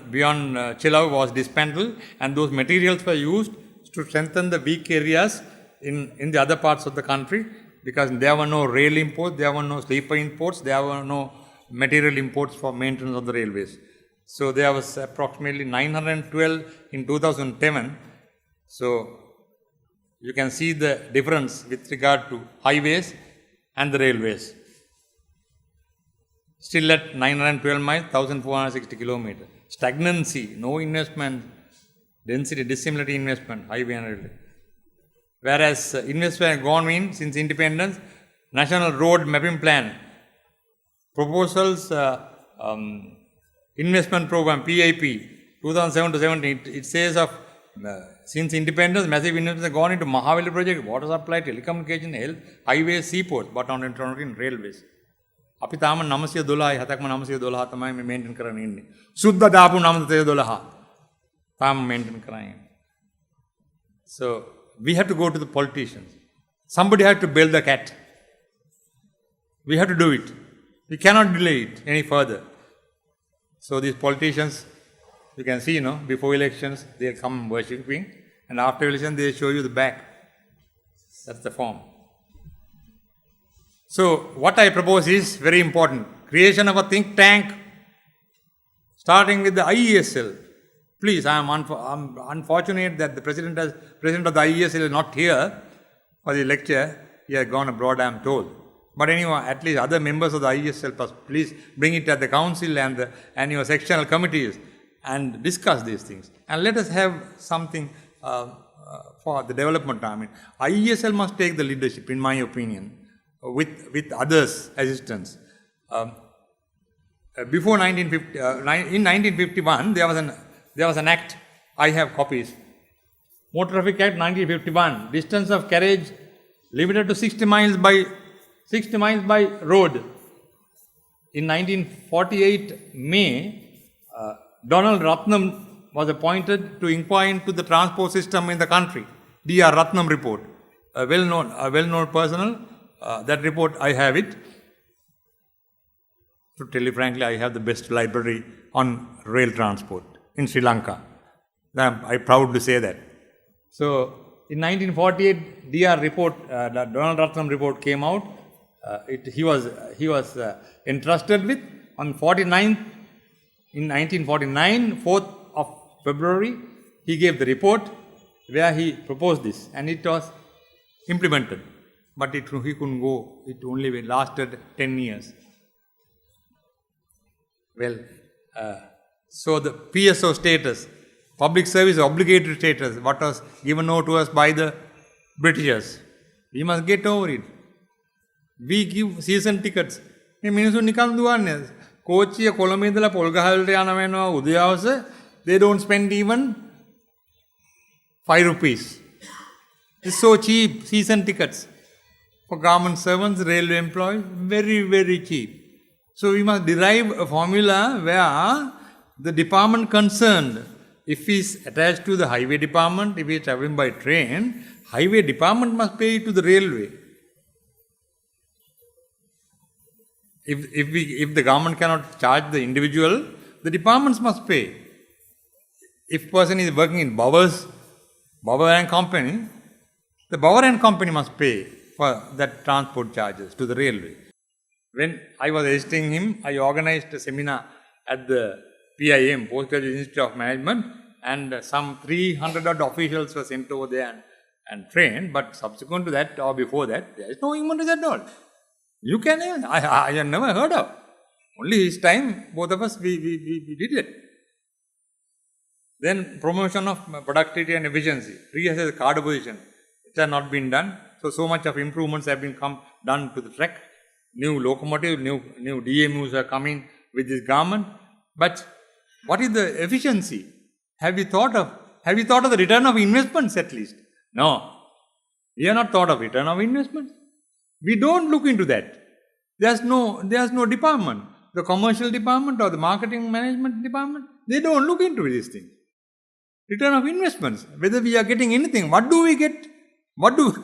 Chilau was dismantled, and those materials were used to strengthen the weak areas in the other parts of the country, because there were no rail imports, there were no sleeper imports, there were no material imports for maintenance of the railways. So there was approximately 912 in 2007. So you can see the difference with regard to highways and the railways. Still at 912 miles, 1460 kilometers. Stagnancy, no investment, density, dissimilarity investment, highway and railway. Whereas investment gone in since independence, National Road Mapping Plan, proposals, investment program, PIP, 2007 to 17, it says of since independence, massive investments have gone into Mahavali project, water supply, telecommunication, health, highways, seaports, but not in railways. අපි තාම 912යි 7ක්ම 912 තමයි මේ maintain කරගෙන ඉන්නේ. සුද්ධ දාපු 912 තාම maintain කරන්නේ. So we have to go to the politicians. Somebody has to bail the cat. We have to do it. We cannot delay it any further. So these politicians, you can see, before elections, they come worshipping, and after election, they show you the back. That's the form. So what I propose is very important. Creation of a think tank, starting with the IESL. Please, I am unfortunate that the president of the IESL is not here for the lecture. He has gone abroad, I am told. But anyway, at least other members of the IESL, please bring it at the council and your sectional committees and discuss these things. And let us have something for the development. I mean, IESL must take the leadership, in my opinion, with others' assistance. Before 1950, in 1951, there was an act. I have copies. Motor Traffic Act 1951. Distance of carriage limited to 60 miles by road. In 1948 May, Donald Ratnam was appointed to inquire into the transport system in the country. D.R. Ratnam report, a well-known personal. That report, I have it. To tell you frankly, I have the best library on rail transport in Sri Lanka. I'm proud to say that. So, in 1948, DR report, the Donald Ratnam report came out. He was entrusted with on 49th, in 1949, 4th of February, he gave the report where he proposed this, and it was implemented. But he couldn't go. It only lasted 10 years. Well, so the PSO status, public service obligatory status, what was given over to us by the Britishers, we must get over it. We give season tickets. මේ මිනිස්සු නිකන් දුවන්නේ. කෝච්චිය කොළඹ ඉඳලා පොල්ගහවලට යන වෙනවා උදයාවස. They don't spend even 5 rupees. It's so cheap, season tickets. For government servants, railway employees, very, very cheap. So we must derive a formula where the department concerned, if he is attached to the highway department, if he is traveling by train, highway department must pay to the railway. If the government cannot charge the individual, the departments must pay. If person is working in Bauer and Company, the Bauer and Company must pay for that transport charges to the railway. When I was assisting him, I organized a seminar at the PIM, Postgraduate Institute of Management, and some 300 odd officials were sent over there and trained, but subsequent to that or before that, there is no human at all. You can even, I have never heard of. Only his time, both of us, we did it. Then promotion of productivity and efficiency, reassess card position. It has not been done. So much of improvements have been done to the track. New locomotive, new DMUs are coming with this garment. But what is the efficiency? Have you thought of the return of investments at least? No. We have not thought of return of investments. We don't look into that. There's no department. The commercial department or the marketing management department, they don't look into these things. Return of investments. Whether we are getting anything. What do we get? What do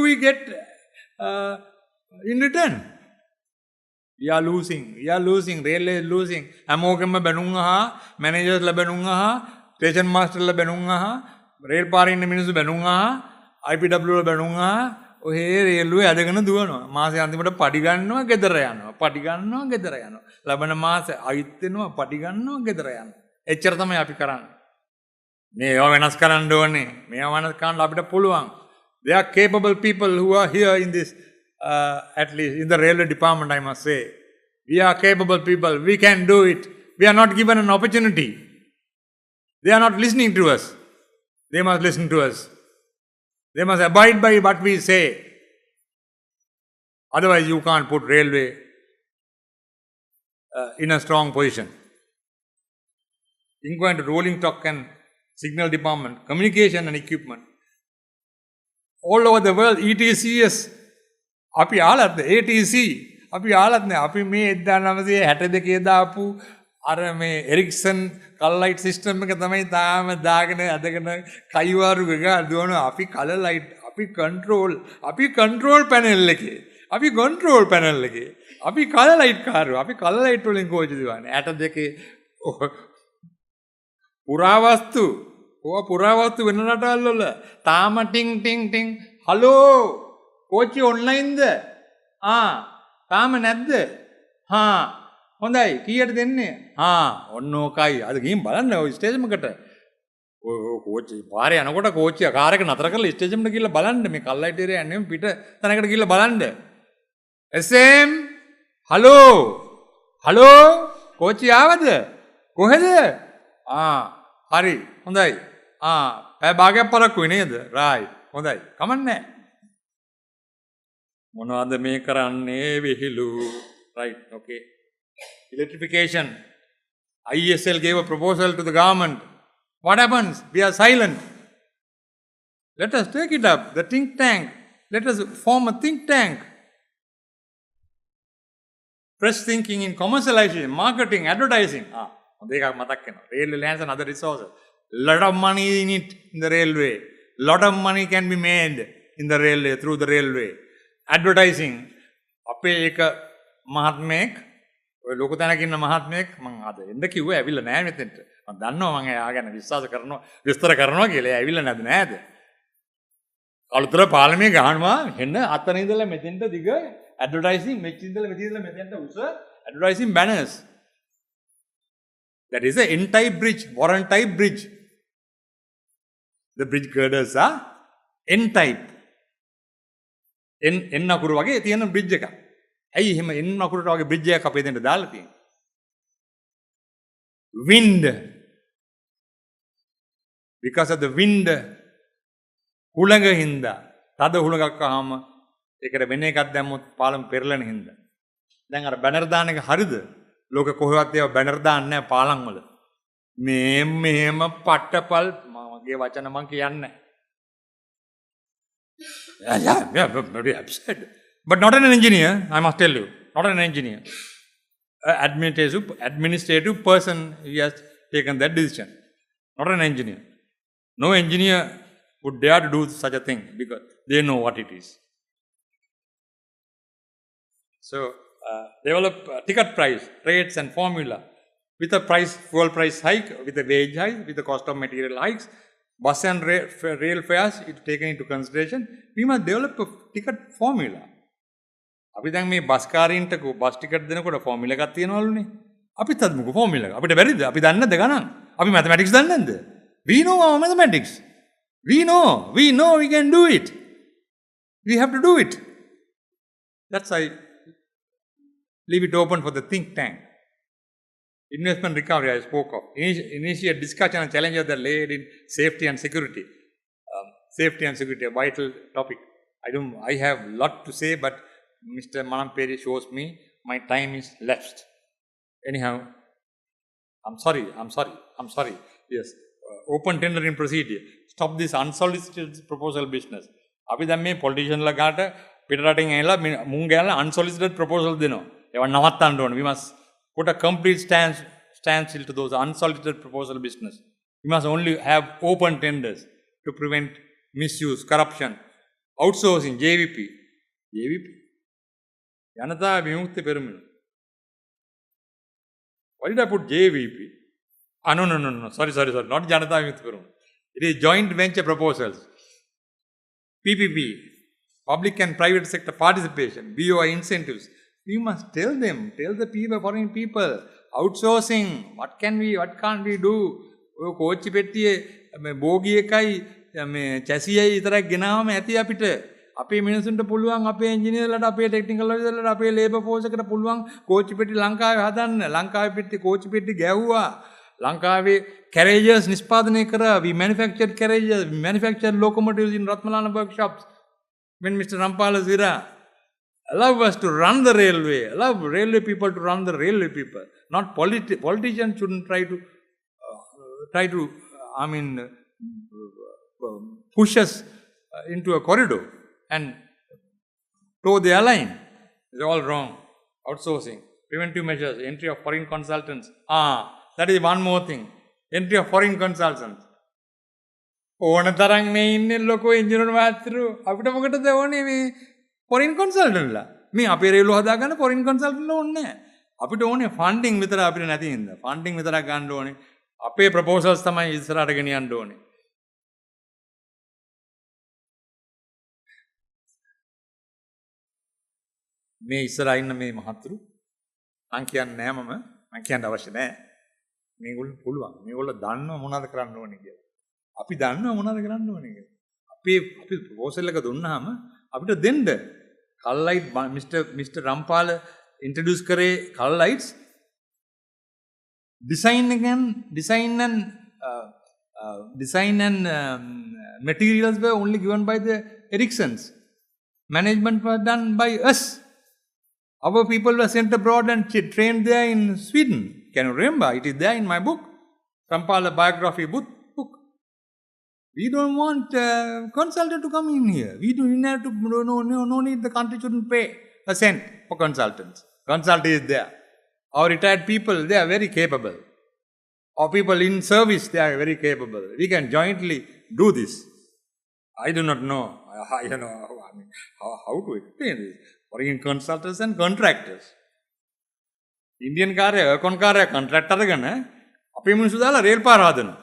we get in return? We are losing. Railway is losing. Amogama Benunga, managers la Benunga, station master la Benunga, rail par in the minister Benunga, IPW la Benunga, railway adagana duano, Masi Antimata Patigano, Gedarayano, Labana Mas, Aitino, Patigano, Gedarayano, Echertame Apikaran. May Venaskaran Doni, may Vanaskan Labita Puluang. They are capable people who are here in this, at least in the railway department, I must say. We are capable people. We can do it. We are not given an opportunity. They are not listening to us. They must listen to us. They must abide by what we say. Otherwise, you can't put railway in a strong position. Inquiry into rolling stock and signal department, communication and equipment. All over the world, ETCS, අපි ආලත් ATC, අපි ආලත් නෑ. අපි මේ 1962 දාපු අර මේ Ericsson colour light system එක තමයි තාම දාගෙන අදගෙන කයිවාරු ගගා දුවනවා. අපි කලර් ලයිට්, අපි කන්ට්‍රෝල් පැනල් එකේ. අපි කලර් ලයිට් කාරයෝ. අපි කලර් ලයිට් වලින් කෝච්චි දුවන්නේ. 62 පුරාවස්තු වෙන රටවල් වල තාම ටින් ටින් හලෝ කෝච්චි ඔන්ලයින්ද? තාම නැද්ද? හොඳයි කීයට දෙන්නේ? ඔන්න ඕකයි. අද ගිහින් බලන්න ඔය ස්ටේෂන් එකට. ඔය කෝච්චි පාරේ යනකොට කෝච්චිය කාර් එක නතර කරලා ස්ටේෂන් එකට ගිහලා බලන්න. මේ කල්ලයිට් ඒරියා යන්නේ පිට තැනකට ගිහලා බලන්න. SM හලෝ කෝච්චි ආවද? කොහෙද? හරි හොඳයි. පැය භාගයක් පරක්කුයි නේද? රයිට් හොඳයි. කමන්නේ. මොනවද මේ කරන්නේ විහිළු? Right, okay. Electrification. IESL gave a proposal to the government. What happens? We are silent. Let us take it up. The think tank. Let us form a think tank. Fresh thinking in commercialization, marketing, advertising. Railway lands and other resources. Lot of money in it in the railway. Lot of money can be made in the railway, through the railway. Advertising. අපේ එක මහත්මයෙක් ඔය ලොකු තැනක ඉන්න මහත්මයෙක් මම අද එන්න කිව්වා ඇවිල්ලා නැහැ මෙතෙන්ට. මම දන්නවා මම එයා ගැන විස්තර කරනවා කියලා. එයා ඇවිල්ලා නැද්ද? කළුතර පාලමේ ගහනවා එන්න අතන ඉඳලා මෙතෙන්ට දිග ඇඩ්වර්ටයිසින් මෙච්ච ඉඳලා මෙතෙන්ට උස advertising බැනර්ස්. That is a N-type bridge, Warren-type bridge. The bridge girders are N-type. N අකුරු වගේ තියෙන බ්‍රිජ් එකක්. ඇයි එහෙම N අකුරට වගේ බ්‍රිජ් එකක් අපේ දෙන්න දාලා තියෙන්නේ? Wind. Because of the wind. හුළඟ හින්දා. තද හුළඟක් ආවම ඒකට වෙන එකක් දැම්මොත් පාලම පෙරලෙන හින්දා. දැන් අර බැනර් දාන එක හරිද? ලෝක කොහෙවත් ඒවා බැනර් දාන්නේ නැහැ පාලම් වල. මෙහෙම පට්ටපල් මගේ වචන මං කියන්නේ. Yeah, very upset. But not an engineer, I must tell you. Not an engineer. Administrative person, he has taken that decision. Not an engineer. No engineer would dare to do such a thing because they know what it is. So, develop ticket price, rates and formula. With a fuel price hike, with a wage hike, with the cost of material hikes, bus and rail fares is taken into consideration. We must develop a ticket formula. අපි දැන් මේ bus කාරින්ට bus ticket දෙනකොට formula එකක් තියෙනවලුනේ. අපිත් අදමුකෝ formula එක. අපිට බැරිද? අපි දන්නේ නැද්ද ගණන්? අපි මැතමැටික්ස් දන්නේ නැද්ද? We know our mathematics. We know we can do it. We have to do it. That's why leave it open for the think tank. Investment recovery I spoke of. Initiate discussion and challenges that laid in safety and security. safety and security, a vital topic. I have a lot to say, but Mr. Manamperi shows me my time is left. Anyhow, I'm sorry. Yes, open tendering procedure. Stop this unsolicited proposal business. අපි දැන් මේ politician ලගාට පිට රටින් ඇවිල්ලා මුන් ගෑනලා unsolicited proposal දෙනවා. ඒවා නවත්තන්න ඕනේ. We must put a complete standstill to those unsolicited proposal business. We must only have open tenders to prevent misuse, corruption, outsourcing, JVP. Janata Vimukti Peramil. Why did I put JVP? No. Sorry. Not Janata Vimukti Peramil. It is joint venture proposals. PPP, public and private sector participation, BOI incentives. We must tell the people, foreign people, outsourcing, what can't we do? කෝච්චි පෙට්ටියේ බෝගි එකයි මේ චැසියයි විතරක් ගෙනාවම ඇති අපිට. අපේ මිනිසුන්ට පුළුවන් අපේ ඉංජිනේර්ලට අපේ ටෙක්නිකල් ඔෆිසර්ලට අපේ ලේබර් ෆෝස් එකට පුළුවන් කෝච්චි පෙට්ටි ලංකාවේ හදන්න. ලංකාවේ පෙට්ටි කෝච්චි පෙට්ටි ගැහුවා. ලංකාවේ carriages නිෂ්පාදනය කරා. We manufactured carriages, we manufactured locomotives in Ratmalana workshops. When Mr. Rampala Zira allow us to run the railway, allow railway people to run the railway people. Not politicians shouldn't try to push us into a corridor and toe the line. It's all wrong. Outsourcing, preventive measures, entry of foreign consultants. That is one more thing. Entry of foreign consultants. ඕන තරම් මේ ඉන්නේ ලොකෝ ඉන්ජිනේරු මාත්‍රු අපිට මොකටද ඕනේ මේ foreign consultantලා. මේ අපේ රේලුව හදාගන්න foreign consultant ඕනේ නැහැ. අපිට ඕනේ funding විතර අපිට නැති හින්දා. funding විතරක් ගන්න ඕනේ. අපේ proposals තමයි ඉස්සරහට ගෙනියන්න ඕනේ. මේ ඉස්සරහා ඉන්න මේ මහත්තුරු මං කියන්නේ නෑ මම කියන්න අවශ්‍ය නෑ. මේගොල්ලෝ පුළුවන්. මේගොල්ලෝ දන්නවා මොනවද කරන්න ඕනේ කියලා. අපි දන්නවා මොනවද කරන්න ඕනේ කියලා. අපි ප්‍රොපෝසල් එක දුන්නාම අපිට දෙන්න. කල්ලයිට් මිස්ටර් රම්පාල ඉන්ට්‍රොඩියුස් කරේ කල්ලයිට්ස් design and materials were only given by the Ericssons. Management was done by us. Our people were sent abroad and trained there in Sweden. Can you remember? It is there in my book, Rampala biography book. We don't want consultant to come in here. We don't have to. No need. The country shouldn't pay a cent for consultants. Consultant is there. Our retired people, they are very capable. Our people in service, they are very capable. We can jointly do this. I do not know, how to explain this. Foreign consultants and contractors. Indian aircon contractor gana, අපේ මිනිස්සු දාලා rail පාර හදනවා.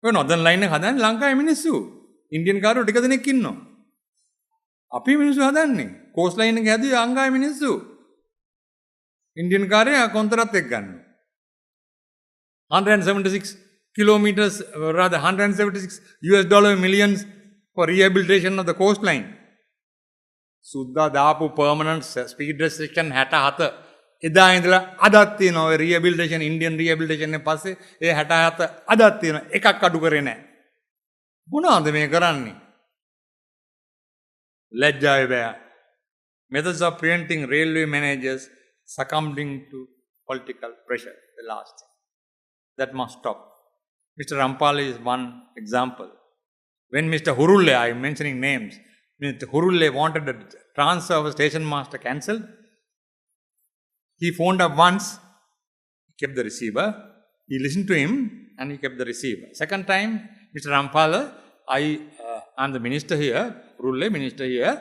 ඔය northern line එක හදන්නේ ලංකාවේ මිනිස්සු. ඉන්දියන් කාරයෝ ටික දෙනෙක් ඉන්නවා. අපේ මිනිස්සු හදන්නේ coast line එක හැදුවේ ලංකාවේ මිනිස්සු. Indian කාරයා කොන්තරත් එක්ක ගන්නවා. 176 kilometers, rather $176 millions for rehabilitation of the coastline. සුද්දා දාපු permanent speed restriction 67 එදා ඉඳලා අදත් තියෙනවා. ඔය rehabilitation, Indian rehabilitation එක පස්සේ ඒ 67 අදත් තියෙනවා. එකක් අඩු කරේ නැහැ. මොනවද මේ කරන්නේ? ලැජ්ජාවේ බෑ. Methods of preventing railway managers succumbing to political pressure. The last thing. That must stop. Mr. Rampala is one example. When Mr. Hurulle, I am mentioning names, Mr. Hurulle wanted the transfer of a station master cancelled. He phoned up once, he kept the receiver. He listened to him and he kept the receiver. Second time, Mr. Rampala, I am the minister here, Hurulle minister here.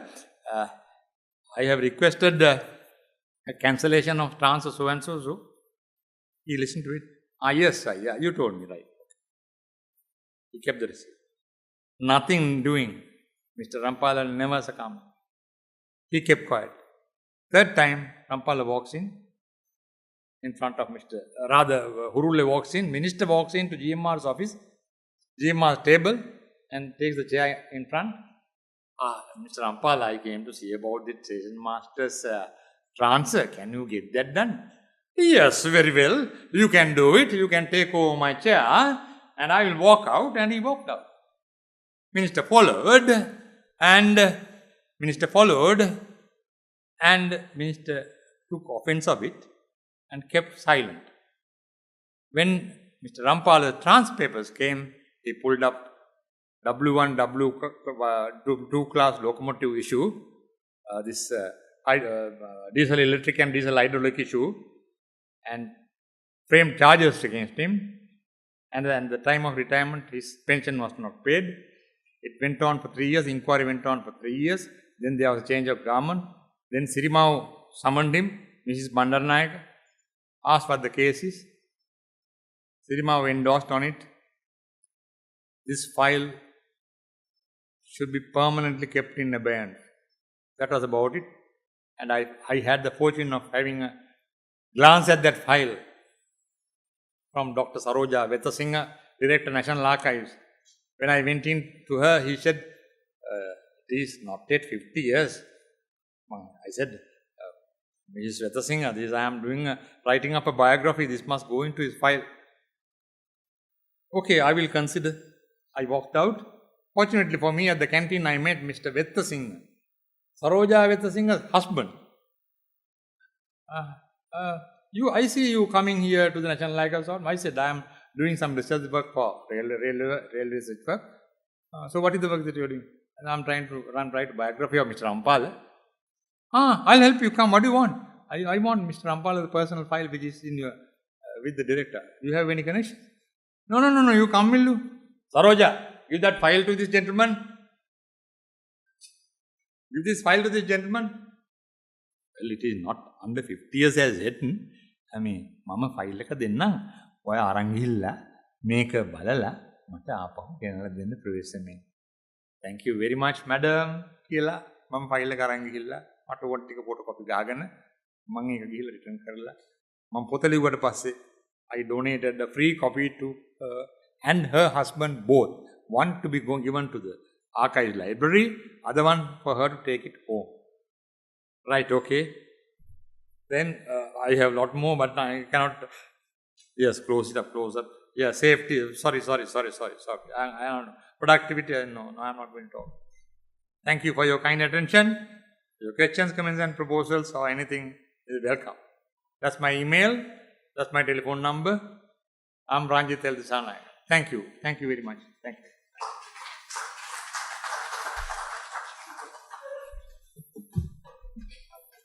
I have requested a cancellation of transfer so and so. So he listened to it. Yes, you told me, right. He kept the receipt. Nothing doing. Mr. Rampala never succumbed. He kept quiet. Third time, Rampala walks in front of Hurulle walks in, minister walks in to GMR's office, GMR's table, and takes the chair in front. Mr. Rampala, I came to see about the station master's transfer. Can you get that done? Yes, very well. You can do it. You can take over my chair and I will walk out. And he walked out. Minister followed, and Minister took offense of it and kept silent. When Mr. Rampala's trans papers came, he pulled up W1, W2 class locomotive issue, diesel electric and diesel hydraulic issue, and framed charges against him. And at the time of retirement, his pension was not paid. It went on for 3 years, inquiry went on for 3 years. Then there was a change of government. Then Sirimau summoned him, Mrs. Bandaranaike, asked what the case is. Sirimau endorsed on it. This file should be permanently kept in abeyance. That was about it. And I had the fortune of having a glance at that file from Dr. Saroja Wetasinghe, Director, National Archives. When I went in to her, he said, it is not yet 50 years. I said, Mrs. Wetasinghe, I am writing up a biography. This must go into his file. Okay, I will consider. I walked out. Fortunately for me, at the canteen, I met Mr. Wetasinghe, Saroja Wetasinghe's husband. I see you coming here to the National Archives. I said, I am doing some research work for railway research work. So what is the work that you are doing? And I am trying to write a biography of Mr. Rampala. I'll help you. Come, what do you want? I want Mr. Rampala's personal file which is in your, with the director. Do you have any connection? No, you come, will you? Saroja, give that file to this gentleman. Give this file to this gentleman. Well, it is not under 50 years as yet. I mean, mama file එක දෙන්නම්. ඔය අරන් ගිහිල්ලා මේක බලලා මට ආපහු ගෙනලා දෙන්න ප්‍රවේශමෙන්. Thank you very much, madam. කියලා මම ෆයිල් එක අරන් ගිහිල්ලා මට ඕන ටික ෆොටෝකෝපි ගාගෙන මම ඒක ගිහිල්ලා රිටර්න් කරලා මම පොත ලිව්වට පස්සේ I donated a free copy to her and her husband both. One to be given to the archives library, other one for her to take it home. Right, okay. Then I have a lot more, but I cannot. Yes, close it up. Yeah, safety. Sorry. Productivity, no, I am not going to talk. Thank you for your kind attention. Your questions, comments and proposals or anything is welcome. That's my email. That's my telephone number. I'm Ranjit L. Dissanayake. Thank you. Thank you very much. Thank you.